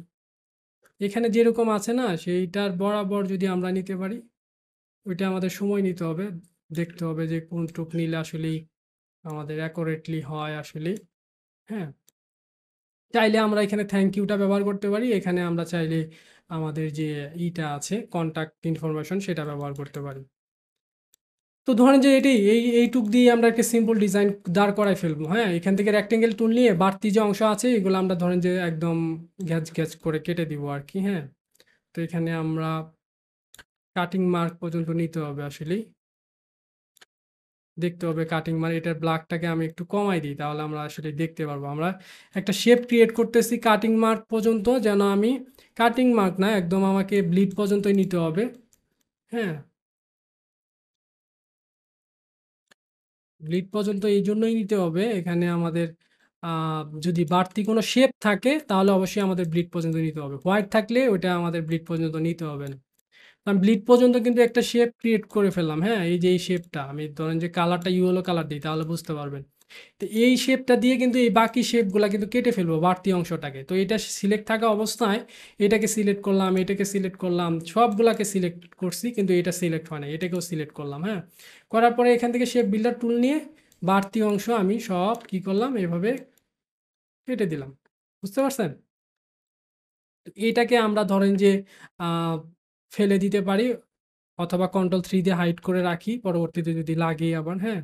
A: এখানে যেরকম আছে না সেইটার বরাবর যদি আমরা নিতে পারি, ওইটা আমাদের সময় নিতে হবে। দেখতে হবে যে কোনটুক নিলে আসলেই আমাদের অ্যাকুরেটলি হয় আসলেই, হ্যাঁ? চাইলে আমরা এখানে থ্যাংক ইউটা ব্যবহার করতে পারি। এখানে আমরা চাইলে আমাদের যে ইটা আছে কনট্যাক্ট ইনফরমেশন সেটা ব্যবহার করতে পারি। তো ধরেন যে এইটুক দিয়ে আমরা একটা সিম্পল ডিজাইন দাঁড় করায় ফেলবো। হ্যাঁ, এখান থেকে রেক্টেঙ্গেল টুল নিয়ে বাড়তি যে অংশ আছে এগুলো আমরা ধরেন যে একদম গ্যাচ গ্যাচ করে কেটে দিব আর কি। হ্যাঁ, তো এখানে আমরা কাটিং মার্ক পর্যন্ত নিতে হবে আসলেই। দেখতে হবে কাটিং মার্ক, এটার ব্ল্যাকটাকে আমি একটু কমাই দিই, তাহলে আমরা আসলে দেখতে পারবো। আমরা একটা শেপ ক্রিয়েট করতেছি কাটিং মার্ক পর্যন্ত, যেন আমি কাটিং মার্ক না, একদম আমাকে ব্লিড পর্যন্তই নিতে হবে। হ্যাঁ, ব্লিড পর্যন্ত এই জন্যই নিতে হবে, এখানে আমাদের যদি বাড়তি কোনো শেপ থাকে তাহলে অবশ্যই আমাদের ব্লিড পর্যন্ত নিতে হবে। হোয়াইট থাকলে ওইটা আমাদের ব্লিড পর্যন্ত নিতে হবে না। আমি ব্লিড পর্যন্ত কিন্তু একটা শেপ ক্রিয়েট করে ফেললাম। হ্যাঁ, এই যে এই শেপটা আমি ধরেন যে কালারটা ইয়েলো কালার দিই, তাহলে বুঝতে পারবেন। তো এই শেপটা দিয়ে কিন্তু এই বাকি শেপগুলা কিন্তু কেটে ফেলবো বাড়তি অংশটাকে। তো এটা সিলেক্ট থাকা অবস্থায় এটাকে সিলেক্ট করলাম, এটাকে সিলেক্ট করলাম, সবগুলাকে সিলেক্ট করছি, কিন্তু এটা সিলেক্ট হয় না, এটাকেও সিলেক্ট করলাম। হ্যাঁ, করার পরে এখান থেকে শেপ বিল্ডার টুল নিয়ে বাড়তি অংশ আমি সব কি করলাম, এভাবে কেটে দিলাম। বুঝতে পারছেন? তো এটাকে আমরা ধরেন যে আহ, ফেলে দিতে পারি, অথবা কন্ট্রোল 3 দিয়ে হাইড করে রাখি, পরবর্তীতে যদি লাগে আবার। হ্যাঁ,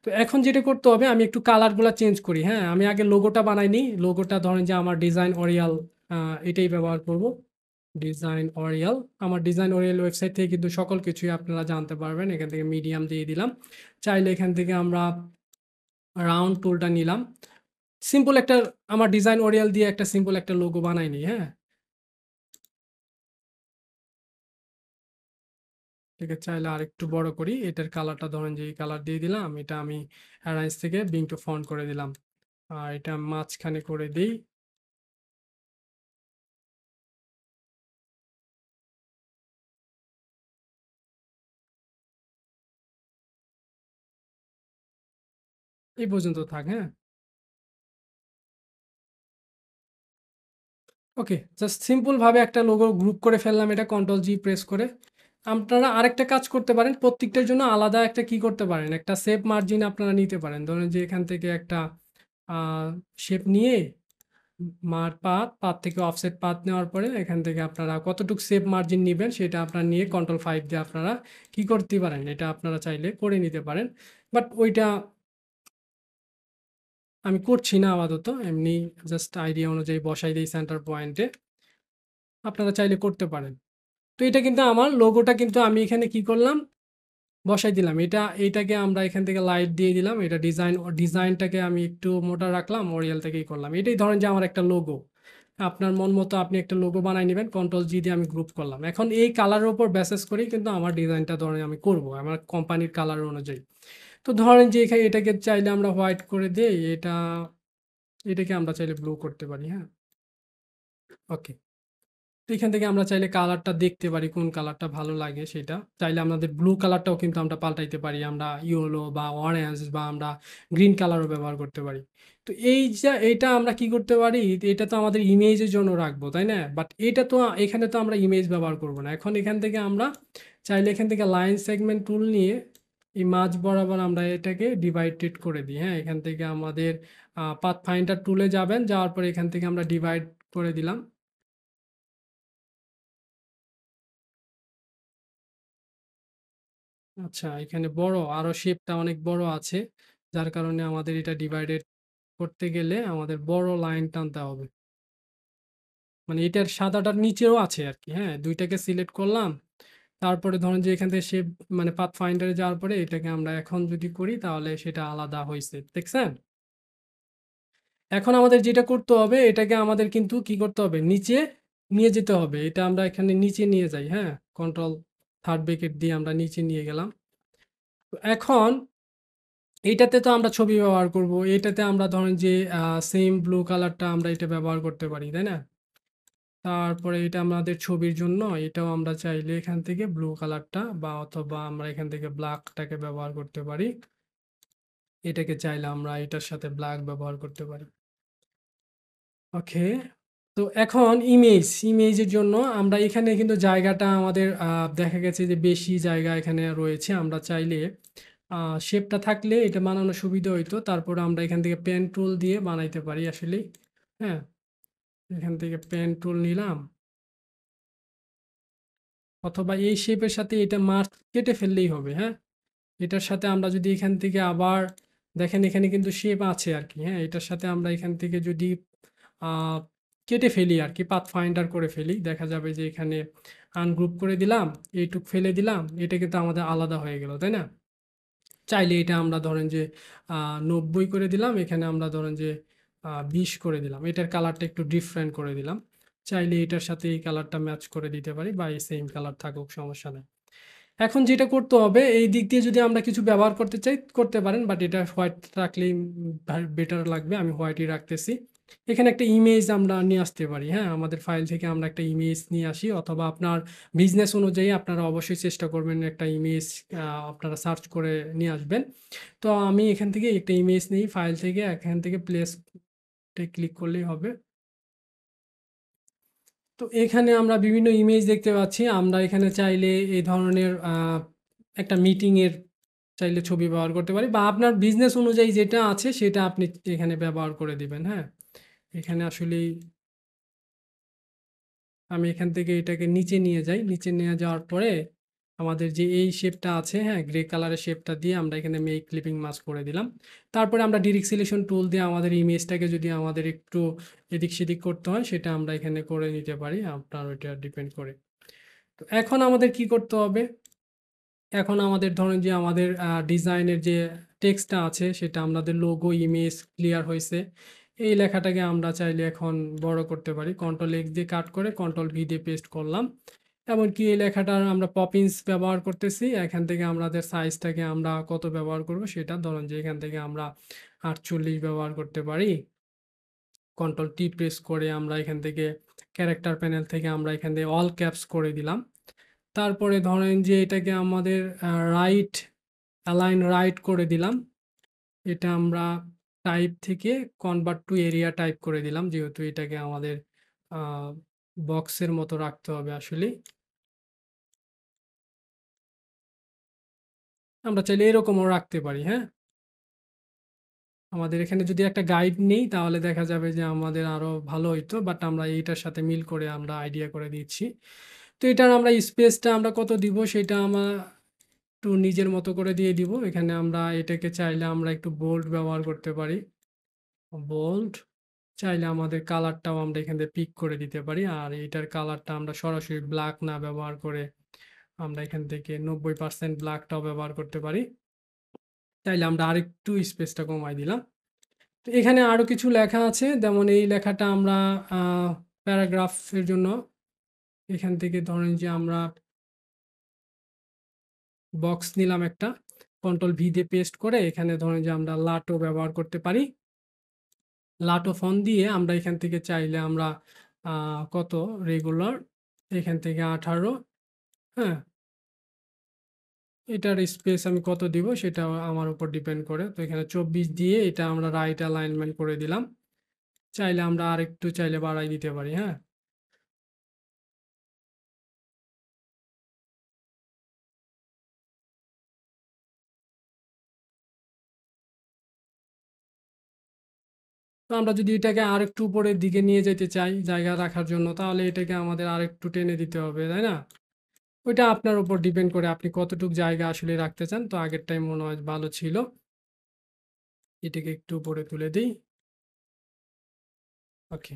A: তো এখন যেটা করতে হবে, আমি একটু কালারগুলো চেঞ্জ করি। হ্যাঁ, আমি আগে লোগোটা বানাইনি, লোগোটা ধরেন যে আমার ডিজাইন অরিয়াল এটাই ব্যবহার করব। ডিজাইন অরিয়াল, আমার ডিজাইন অরিয়াল ওয়েবসাইট থেকে কিন্তু সকল কিছুই আপনারা জানতে পারবেন। এখান থেকে মিডিয়াম দিয়ে দিলাম, চাইলে এখান থেকে আমরা রাউন্ড টুলটা নিলাম। সিম্পল একটা, আমার ডিজাইন অরিয়াল দিয়ে একটা সিম্পল একটা লোগো বানাই নি। হ্যাঁ, এটাকে চাইলে আরেকটু বড় করি, এটার কালারটা ধরেন যে এই কালার দিয়ে দিলাম, এটা আমি অ্যারাইন্স থেকে বিং টু ফন্ট করে দিলাম, আর এটা মাঝখানে করে দিই। এই পর্যন্ত থাক। হ্যাঁ, ওকে, জাস্ট সিম্পল ভাবে একটা লোগো গ্রুপ করে ফেললাম, এটা কন্ট্রোল G প্রেস করে। আপনারা আরেকটা কাজ করতে পারেন, প্রত্যেকটার জন্য আলাদা একটা কি করতে পারেন, একটা শেপ মার্জিন আপনারা নিতে পারেন। ধরেন যে এখান থেকে একটা শেপ নিয়ে পাত থেকে অফসেট পাত নেওয়ার পরে এখান থেকে আপনারা কতটুকু শেপ মার্জিন নেবেন সেটা আপনারা নিয়ে কন্ট্রোল 5 দিয়ে আপনারা কি করতে পারেন, এটা আপনারা চাইলে করে নিতে পারেন। বাট ওইটা আমি করছি না আপাতত, এমনি জাস্ট আইডিয়া অনুযায়ী বসাই দিই সেন্টার পয়েন্টে, আপনারা চাইলে করতে পারেন। তো এটা কিন্তু আমার লোগোটা কিন্তু আমি এখানে কি করলাম, বসাই দিলাম। এইটাকে আমরা এখান থেকে লাইট দিয়ে দিলাম, এটা ডিজাইনটাকে আমি একটু মোটা রাখলাম, ওরিয়াল থেকেই করলাম। এটাই ধরেন যে আমার একটা লোগো। আপনার মন মতো আপনি একটা লোগো বানাই নেবেন, কন্ট্রোল G দিয়ে আমি গ্রুপ করলাম। এখন এই কালারের উপর বেসেস করেই কিন্তু আমার ডিজাইনটা ধরেন আমি করব আমার কোম্পানির কালার অনুযায়ী। তো ধরেন যে এখানে এটাকে চাইলে আমরা হোয়াইট করে দেই, এটাকে আমরা চাইলে ব্লু করতে পারি। হ্যাঁ, ওকে। তো এখান থেকে আমরা চাইলে কালারটা দেখতে পারি, কোন কালারটা ভালো লাগে সেটা। চাইলে আমাদের ব্লু কালারটাও কিন্তু আমরা পাল্টাইতে পারি, আমরা ইয়েলো বা অরেঞ্জ বা আমরা গ্রিন কালারও ব্যবহার করতে পারি। তো এই যে এটা আমরা কি করতে পারি, এটা তো আমাদের ইমেজের জন্য রাখবো, তাই না? বাট এটা তো এখানে তো আমরা ইমেজ ব্যবহার করব না। এখন এখান থেকে আমরা চাইলে এখান থেকে লাইন সেগমেন্ট টুল নিয়ে এই মাঝ বরাবর আমরা এটাকে ডিভাইডেড করে দিই। হ্যাঁ, এখান থেকে আমাদের পাথ ফাইন্ডার টুলে যাবেন, যাওয়ার পরে এখান থেকে আমরা ডিভাইড করে দিলাম। আচ্ছা, এখানে বড় আরো শেপটা অনেক বড় আছে, যার কারণে আমাদের এটা ডিভাইডেড করতে গেলে আমাদের বড় লাইন টানতে হবে। মানে এটার সাদাটার নিচেও আছে আর কি। হ্যাঁ, দুইটাকে সিলেক্ট করলাম, তারপরে ধরেন যে এখান থেকে শেপ মানে পাথ ফাইন্ডারে যাওয়ার পরে এটাকে আমরা এখন যদি করি তাহলে সেটা আলাদা হয়েছে, দেখছেন? এখন আমাদের যেটা করতে হবে, এটাকে আমাদের কিন্তু কি করতে হবে, নিচে নিয়ে যেতে হবে। এটা আমরা এখানে নিচে নিয়ে যাই। হ্যাঁ, কন্ট্রোল 3 ব্রেকেট দিয়ে আমরা নিচে নিয়ে গেলাম। তো এখন এইটাতে তো আমরা ছবি ব্যবহার করব। এটাতে আমরা ধরেন যে সেম ব্লু কালারটা আমরা এটা ব্যবহার করতে পারি, তাই না? তারপরে এটা আমাদের ছবির জন্য এটাও আমরা চাইলে এখান থেকে ব্লু কালারটা বা অথবা আমরা এখান থেকে ব্ল্যাকটাকে ব্যবহার করতে পারি। এটাকে চাইলে আমরা এটার সাথে ব্ল্যাক ব্যবহার করতে পারি। ওকে। তো এখন ইমেজের জন্য আমরা এখানে কিন্তু জায়গাটা আমাদের দেখা গেছে যে বেশি জায়গা এখানে রয়েছে। আমরা চাইলে শেপটা থাকলে এটা বানানো সুবিধা হইতো। তারপরে আমরা এখান থেকে পেন টুল দিয়ে বানাইতে পারি আসলেই। হ্যাঁ, এখান থেকে পেন টুল নিলাম, অথবা এই শেপের সাথে এটা মার্ক কেটে ফেললেই হবে। হ্যাঁ, এটার সাথে আমরা যদি এখান থেকে আবার দেখেন এখানে কিন্তু শেপ আছে আরকি, হ্যাঁ? এটার সাথে আমরা এখান থেকে যদি আ কেটে ফেলি আরকি, পাথ ফাইন্ডার করে ফেলি, দেখা যাবে যে এখানে আনগ্রুপ করে দিলাম, এইটুক ফেলে দিলাম, এটা কিন্তু আমাদের আলাদা হয়ে গেল, তাই না? চাইলে এটা আমরা ধরেন যে ৯০ করে দিলাম, এখানে আমরা ধরেন যে ২০ করে দিলাম। এটার কালারটা একটু ডিফারেন্ট করে দিলাম। চাইলে এটার সাথে এই কালারটা ম্যাচ করে দিতে পারি বা এই সেম কালার থাকুক, সমস্যা নাই। এখন যেটা করতে হবে, এই দিক দিয়ে যদি আমরা কিছু ব্যবহার করতে চাই করতে পারেন, বাট এটা হোয়াইট রাখলেই বেটার লাগবে। আমি হোয়াইটই রাখতেছি। এখানে একটা ইমেজ আমরা নিয়ে আসতে পারি, হ্যাঁ? আমাদের ফাইল থেকে আমরা একটা ইমেজ নিয়ে আসি, অথবা আপনার বিজনেস অনুযায়ী আপনারা অবশ্যই চেষ্টা করবেন একটা ইমেজ আপনারা সার্চ করে নিয়ে আসবেন। তো আমি এখান থেকে একটা ইমেজ নিই ফাইল থেকে, এখান থেকে প্লেস টে ক্লিক করলেই হবে। তো এখানে আমরা বিভিন্ন ইমেজ দেখতে পাচ্ছি। আমরা এখানে চাইলে এই ধরনের একটা মিটিংয়ের চাইলে ছবি ব্যবহার করতে পারি, বা আপনার বিজনেস অনুযায়ী যেটা আছে সেটা আপনি এখানে ব্যবহার করে দিবেন, হ্যাঁ? এখানে আসলেই আমি এখান থেকে এটাকে নিচে নিয়ে যাই। নিচে নিয়ে যাওয়ার পরে আমাদের যে এই শেপটা আছে, হ্যাঁ? গ্রে কালারের শেপটা দিয়ে আমরা এখানে মেক ক্লিপিং মাস্ক করে দিলাম। তারপরে আমরা ডিরেক্ট সিলেকশন টুল দিয়ে আমাদের ইমেজটাকে যদি আমাদের একটু এদিক-সেদিক করতে হয় সেটা আমরা এখানে করে নিতে পারি। আপনার ওইটা ডিপেন্ড করে। তো এখন আমাদের কি করতে হবে? এখন আমাদের ধরেন যে আমাদের ডিজাইনের যে টেক্সটটা আছে সেটা আমাদের লোগো, ইমেজ ক্লিয়ার হইছে। এই লেখাটাকে আমরা চাইলে এখন বড় করতে পারি। কন্ট্রোল এক্স দিয়ে কাট করে কন্ট্রোল ভি দিয়ে পেস্ট করলাম। এমনকি এই লেখাটার আমরা পপিন্স ব্যবহার করতেছি। এখান থেকে আমাদের সাইজটাকে আমরা কত ব্যবহার করব সেটা ধরেন যে এখান থেকে আমরা ৪৮ ব্যবহার করতে পারি। কন্ট্রোল টি প্রেস করে আমরা এখান থেকে ক্যারেক্টার প্যানেল থেকে আমরা এখান থেকে অল ক্যাপস করে দিলাম। তারপরে ধরেন যে এটাকে আমাদের রাইট অ্যালাইন রাইট করে দিলাম। এটা আমরা টাইপ থেকে কনভার্ট টু এরিয়া টাইপ করে দিলাম। যেহেতু এটাকে আমাদের আ বক্সের মতো রাখতে হবে আসলেই। আমরা চাইলে এরকমও রাখতে পারি, হ্যাঁ? আমাদের এখানে যদি একটা গাইড নেই তাহলে দেখা যাবে যে আমাদের আরো ভালো হইতো। বাট আমরা এইটার সাথে মিল করে আমরা আইডিয়া করে দিচ্ছি। তো এটার আমরা স্পেসটা আমরা কত দিব সেটা একটু নিজের মতো করে দিয়ে দিব। এখানে আমরা এটাকে চাইলে আমরা একটু বোল্ড ব্যবহার করতে পারি। বোল্ড চাইলে আমাদের কালারটাও আমরা এখান থেকে পিক করে দিতে পারি। আর এটার কালারটা আমরা সরাসরি ব্ল্যাক না ব্যবহার করে আমরা এখান থেকে ৯০% ব্ল্যাকটাও ব্যবহার করতে পারি। চাইলে আমরা আরেকটু স্পেসটা কমায় দিলাম। তো এখানে আরো কিছু লেখা আছে। যেমন এই লেখাটা আমরা আ প্যারাগ্রাফের জন্য এখান থেকে ধরেন যে আমরা বক্স নিলাম একটা। কন্ট্রোল ভি দিয়ে পেস্ট করে এখানে ধরেন যে আমরা লাটো ব্যবহার করতে পারি। লাটো ফন্ট দিয়ে আমরা এখান থেকে চাইলে আমরা আ কত রেগুলার এখান থেকে ১৮, হ্যাঁ? এটার স্পেস আমি কত দিব সেটা আমার উপর ডিপেন্ড করে। তো এখানে ২৪ দিয়ে এটা আমরা রাইট অ্যালাইনমেন্ট করে দিলাম। চাইলে আমরা আরেকটু চাইলে বাড়ায় দিতে পারি, হ্যাঁ? তো আমরা যদি এটাকে আরেকটু উপরের দিকে নিয়ে যেতে চাই জায়গা রাখার জন্য, তাহলে এটাকে আমাদের আরেকটু টেনে দিতে হবে, তাই না? ওইটা আপনার উপর ডিপেন্ড করে আপনি কতটুক জায়গা আসলে রাখতে চান। তো আগেরটাই মনে হয় ভালো ছিল। এটাকে একটু উপরে তুলে দেই। ওকে।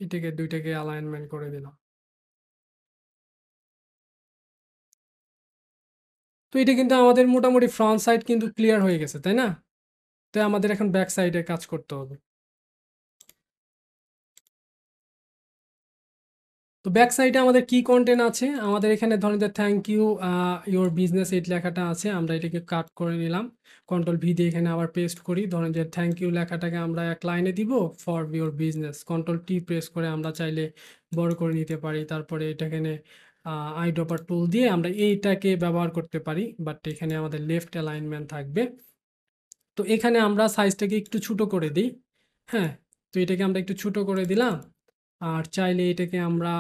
A: এটাকে ২ টাকে অ্যালাইনমেন্ট করে দিলাম। তো এটা কিন্তু আমাদের মোটামুটি ফ্রন্ট সাইড কিন্তু ক্লিয়ার হয়ে গেছে, তাই না? তো আমাদের এখন ব্যাক সাইডে কাজ করতে হবে। তো ব্যাক সাইডে আমাদের কি কনটেন্ট আছে? আমাদের এখানে ধরেন যে থ্যাংক ইউ ইওর বিজনেস এই লেখাটা আছে। আমরা এটাকে কাট করে নিলাম। কন্ট্রোল ভি দিয়ে এখানে আবার পেস্ট করি। ধরেন যে থ্যাংক ইউ লেখাটাকে আমরা এক লাইনে দিব for your business. Control T press করে আমরা চাইলে বড় করে নিতে পারি। তারপরে এটা এখানে আইড্রপার টুল দিয়ে আমরা এইটাকে ব্যবহার করতে পারি। বাট এখানে আমাদের লেফট অ্যালাইনমেন্ট থাকবে। তো এখানে আমরা সাইজটাকে একটু ছোট করে দেই। হ্যাঁ? তো এটাকে আমরা একটু ছোট করে দিলাম। আর চাইলে এটাকে আমরা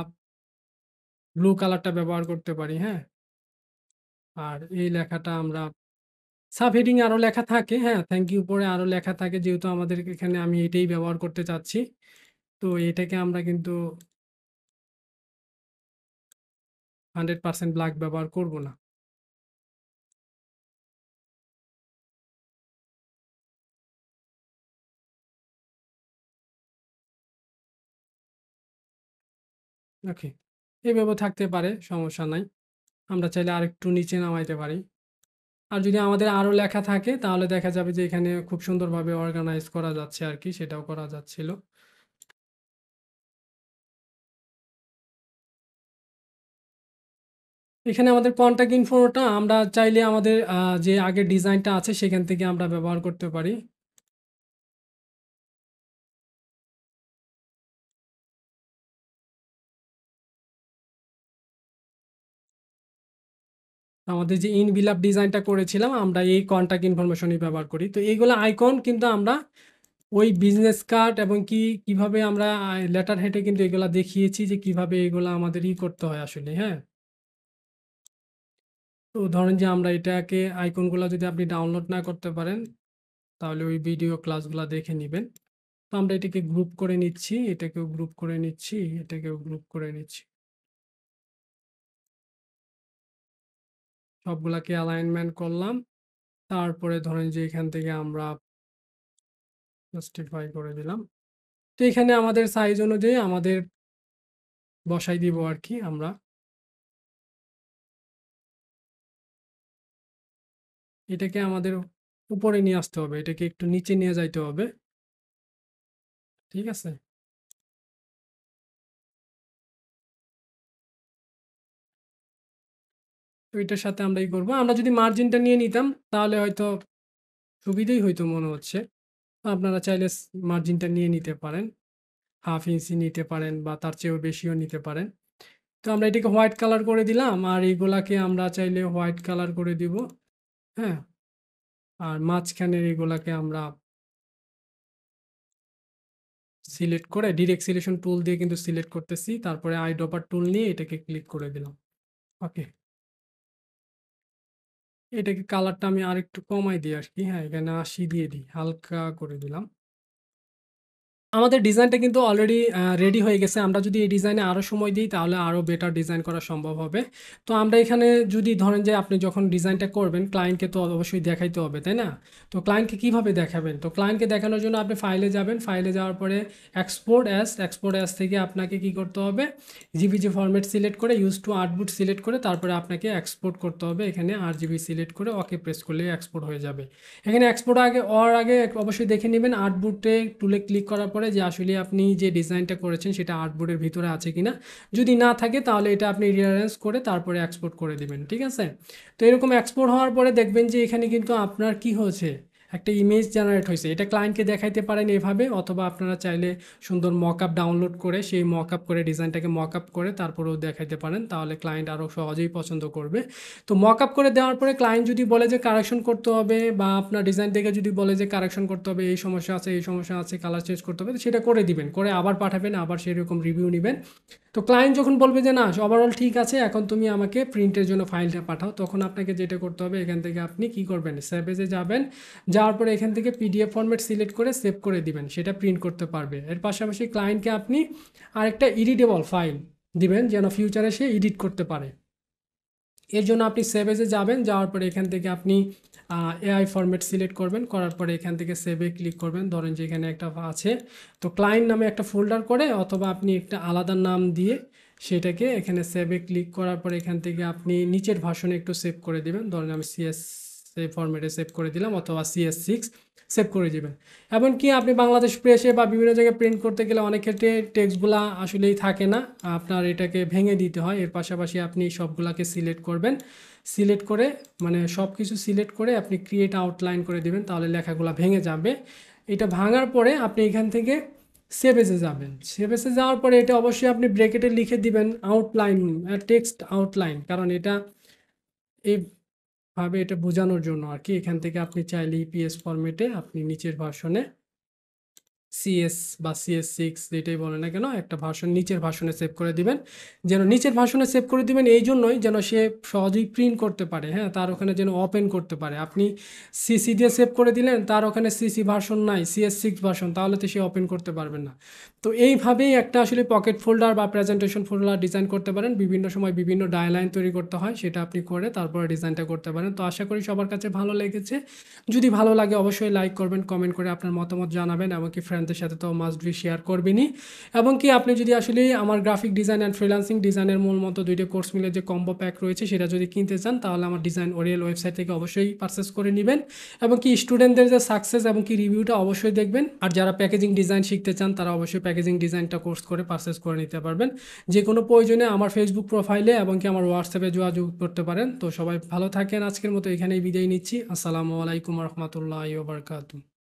A: ব্লু কালারটা ব্যবহার করতে পারি, হ্যাঁ? আর এই লেখাটা আমরা সাব হেডিং এ আরো লেখা থাকে, হ্যাঁ? থ্যাংক ইউ পরে আরো লেখা থাকে, যেহেতু আমাদের এখানে আমি এটাই ব্যবহার করতে চাচ্ছি। তো এটাকে আমরা কিন্তু 100% ব্ল্যাক ব্যবহার করব না। ওকে। এভাবেও থাকতে পারে, সমস্যা নাই। আমরা চাইলে আরেকটু নিচে নামাইতে পারি। আর যদি আমাদের আরো লেখা থাকে তাহলে দেখা যাবে যে এখানে খুব সুন্দরভাবে অর্গানাইজ করা যাচ্ছে আরকি, সেটাও করা যাচ্ছিল। এখানে আমাদের কনট্যাক্ট ইনফোটা আমরা চাইলে আমাদের যে আগের ডিজাইনটা আছে সেখান থেকে আমরা ব্যবহার করতে পারি। আমাদের যে ইনভিলাপ ডিজাইনটা করেছিলাম আমরা এই কনট্যাক্ট ইনফরমেশনই ব্যবহার করি। তো এইগুলা আইকন কিন্তু আমরা ওই বিজনেস কার্ড এবং কিভাবে আমরা লেটার হেডে কিন্তু এগুলা দেখিয়েছি যে কিভাবে এগুলা আমাদের করতে হয় আসলে, হ্যাঁ? তো ধরেন যে আমরা এটাকে আইকনগুলা যদি আপনি ডাউনলোড না করতে পারেন তাহলে ওই ভিডিও ক্লাসগুলা দেখে নিবেন। তো আমরা এটাকে গ্রুপ করে নিচ্ছি, এটাকেও গ্রুপ করে নিচ্ছি, এটাকেও গ্রুপ করে নিচ্ছি। সবগুলাকে অ্যালাইনমেন্ট করলাম। তারপরে ধরেন যে এখান থেকে আমরা জাস্টিফাই করে দিলাম। তো এখানে আমাদের সাইজ অনুযায়ী আমাদের বসাই দিব আরকি আমরা। এটাকে আমাদের উপরে নিয়ে আসতে হবে। এটাকে একটু নিচে নিয়ে যাইতে হবে। ঠিক আছে? তো এটার সাথে আমরা করব। আমরা যদি মার্জিনটা নিয়ে নিতাম তাহলে হয়তো সুবিধাই হইতো মনে হচ্ছে। আপনারা চাইলে মার্জিনটা নিয়ে নিতে পারেন। 1/2 ইঞ্চি নিতে পারেন বা তার চেয়েও বেশিও নিতে পারেন। তো আমরা এটাকে হোয়াইট কালার করে দিলাম আর এগুলাকে আমরা চাইলে হোয়াইট কালার করে দিব। হ্যাঁ? আর মাঝখানের এগুলাকে আমরা সিলেক্ট করে ডিরেক্ট সিলেকশন টুল দিয়ে কিন্তু সিলেক্ট করতেছি। তারপরে আইড্রপার টুল নিয়ে এটাকে ক্লিক করে দিলাম। ওকে। এটাকে কালারটা আমি আরেকটু কমাই দিই আরকি। হ্যাঁ, এখানে ৮০ দিয়ে দিই। হালকা করে দিলাম। আমাদের ডিজাইনটা কিন্তু অলরেডি রেডি হয়ে গেছে। আমরা যদি এই ডিজাইনে আরো সময় দিই তাহলে আরো বেটার ডিজাইন করা সম্ভব হবে। তো আমরা এখানে যদি ধরেন যে আপনি যখন ডিজাইনটা করবেন ক্লায়েন্টকে তো অবশ্যই দেখাইতে হবে, তাই না? তো ক্লায়েন্টকে কিভাবে দেখাবেন? তো ক্লায়েন্টকে দেখানোর জন্য আপনি ফাইলে যাবেন। ফাইলে যাওয়ার পরে এক্সপোর্ট অ্যাজ থেকে আপনাকে কি করতে হবে? জিপিজি ফরম্যাট সিলেক্ট করে ইউজ টু আর্টবুক সিলেক্ট করে তারপরে আপনাকে এক্সপোর্ট করতে হবে। এখানে আরজিবি সিলেক্ট করে ওকে প্রেস করলেই এক্সপোর্ট হয়ে যাবে। এখানে এক্সপোর্ট আগে অবশ্যই দেখে নেবেন আর্টবোর্ডে টুলে ক্লিক করার পরে যে আসলে আপনি যে ডিজাইনটা করেছেন সেটা আর্টবোর্ডের ভিতরে আছে কিনা। যদি না থাকে তাহলে এটা আপনি রিঅ্যারেঞ্জ করে তারপরে এক্সপোর্ট করে দিবেন। ঠিক আছে? তো এরকম এক্সপোর্ট হওয়ার পরে দেখবেন যে এখানে কিন্তু আপনার কি হয়েছে, একটা ইমেজ জেনারেট হয়েছে। এটা ক্লায়েন্টকে দেখাইতে পারেন এভাবে, অথবা আপনারা চাইলে সুন্দর মকআপ ডাউনলোড করে সেই মকআপ করে ডিজাইনটাকে মকআপ করে তারপরেও দেখাইতে পারেন। তাহলে ক্লায়েন্ট আরও সহজেই পছন্দ করবে। তো মকআপ করে দেওয়ার পরে ক্লায়েন্ট যদি বলে যে কারেকশন করতে হবে বা আপনার ডিজাইন দেখে যদি বলে যে কারেকশন করতে হবে, এই সমস্যা আছে, এই সমস্যা আছে, কালার চেঞ্জ করতে হবে, তো সেটা করে দিবেন। করে আবার পাঠাবেন, আবার সেরকম রিভিউ নিবেন। তো ক্লায়েন্ট যখন বলবে যে না ওভারঅল ঠিক আছে, এখন তুমি আমাকে প্রিন্টের জন্য ফাইলটা পাঠাও, তখন আপনাকে যেটা করতে হবে এখান থেকে আপনি কি করবেন, সেভ এজে যাবেন। যাওয়ার পরে এখান থেকে পিডিএফ ফরম্যাট সিলেক্ট করে সেভ করে দিবেন, সেটা প্রিন্ট করতে পারবে। এর পাশাপাশি ক্লায়েন্টকে আপনি আরেকটা এডিটেবল ফাইল দিবেন যেন ফিউচারে সে এডিট করতে পারে। এর জন্য আপনি সেভ এজে যাবেন, যাওয়ার পরে এখান থেকে আপনি এআই ফরম্যাট সিলেক্ট করবেন, করার পরে এখান থেকে সেভে ক্লিক করবেন। ধরেন যে এখানে একটা আছে, তো ক্লায়েন্ট নামে একটা ফোল্ডার করে অথবা আপনি একটা আলাদা নাম দিয়ে সেটাকে এখানে সেভে ক্লিক করার পরে এখান থেকে আপনি নিচের ভার্সনে একটু সেভ করে দিবেন। ধরেন আমি সিএস সেই ফরম্যাটে সেভ করে দিলাম অথবা CS6 সেভ করে দিবেন। এমনকি আপনি বাংলাদেশ প্রেসে বা বিভিন্ন জায়গায় প্রিন্ট করতে গেলে অনেক ক্ষেত্রে টেক্সটগুলা আসলেই থাকে না, আপনার এটাকে ভেঙে দিতে হয়। এর পাশাপাশি আপনি সবগুলাকে সিলেক্ট করবেন, সিলেক্ট করে মানে সব কিছু সিলেক্ট করে আপনি ক্রিয়েট আউটলাইন করে দিবেন, তাহলে লেখাগুলা ভেঙে যাবে। এটা ভাঙার পরে আপনি এখান থেকে সেভ এসে যাবেন। সেভ এসে যাওয়ার পরে এটা অবশ্যই আপনি ব্র্যাকেটে লিখে দিবেন আউটলাইন, টেক্সট আউটলাইন, কারণ এটা এইভাবে এটা বোঝানোর জন্য আর কি। এখান থেকে আপনি চাইলে ইপিএস ফরম্যাটে আপনি নিচের ভার্সনে সিএস বা CS6 যেটাই বলেন না কেন একটা ভার্সন নিচের ভার্সনে সেভ করে দিবেন। যেন নিচের ভার্সনে সেভ করে দিবেন এই জন্যই যেন সে সহজেই প্রিন্ট করতে পারে, হ্যাঁ? তার ওখানে যেন ওপেন করতে পারে। আপনি সিসি দিয়ে সেভ করে দিলেন, তার ওখানে সিসি ভার্সন নাই, CS6 ভার্সন, তাহলে তো সে ওপেন করতে পারবে না। তো এইভাবেই একটা আসলে পকেট ফোল্ডার বা প্রেজেন্টেশন ফোল্ডার ডিজাইন করতে পারেন। বিভিন্ন সময় বিভিন্ন ডায়ালাইন তৈরি করতে হয়, সেটা আপনি করে তারপরে ডিজাইনটা করতে পারেন। তো আশা করি সবার কাছে ভালো লেগেছে। যদি ভালো লাগে অবশ্যই লাইক করবেন, কমেন্ট করে আপনার মতামত জানাবেন, এমনকি ফ্রেন্ডদের সাথে তো মাস্ট বি শেয়ার করবেনই। এবং কি আপনি যদি আসলে আমার গ্রাফিক ডিজাইন অ্যান্ড ফ্রিল্যান্সিং ডিজাইনের মূল মতো দুইটা কোর্স মিলে যে কম্বো প্যাক রয়েছে সেটা যদি কিনতে চান তাহলে আমার ডিজাইন ওরিয়েল ওয়েবসাইট থেকে অবশ্যই পারচেস করে নেবেন। এবং কি স্টুডেন্টদের যে সাকসেস এবং কি রিভিউটা অবশ্যই দেখবেন। আর যারা প্যাকেজিং ডিজাইন শিখতে চান তারা অবশ্যই প্যাকেজিং ডিজাইনটা কোর্স করে পারচেস করে নিতে পারবেন। যে কোনো প্রয়োজনে আমার ফেসবুক প্রোফাইলে এবং কি আমার হোয়াটসঅ্যাপে যোগাযোগ করতে পারেন। তো সবাই ভালো থাকেন, আজকের মতো এখানেই বিদায় নিচ্ছি। আসসালামু আলাইকুম রহমতুল্লাহি ওয়া বারাকাতুহু।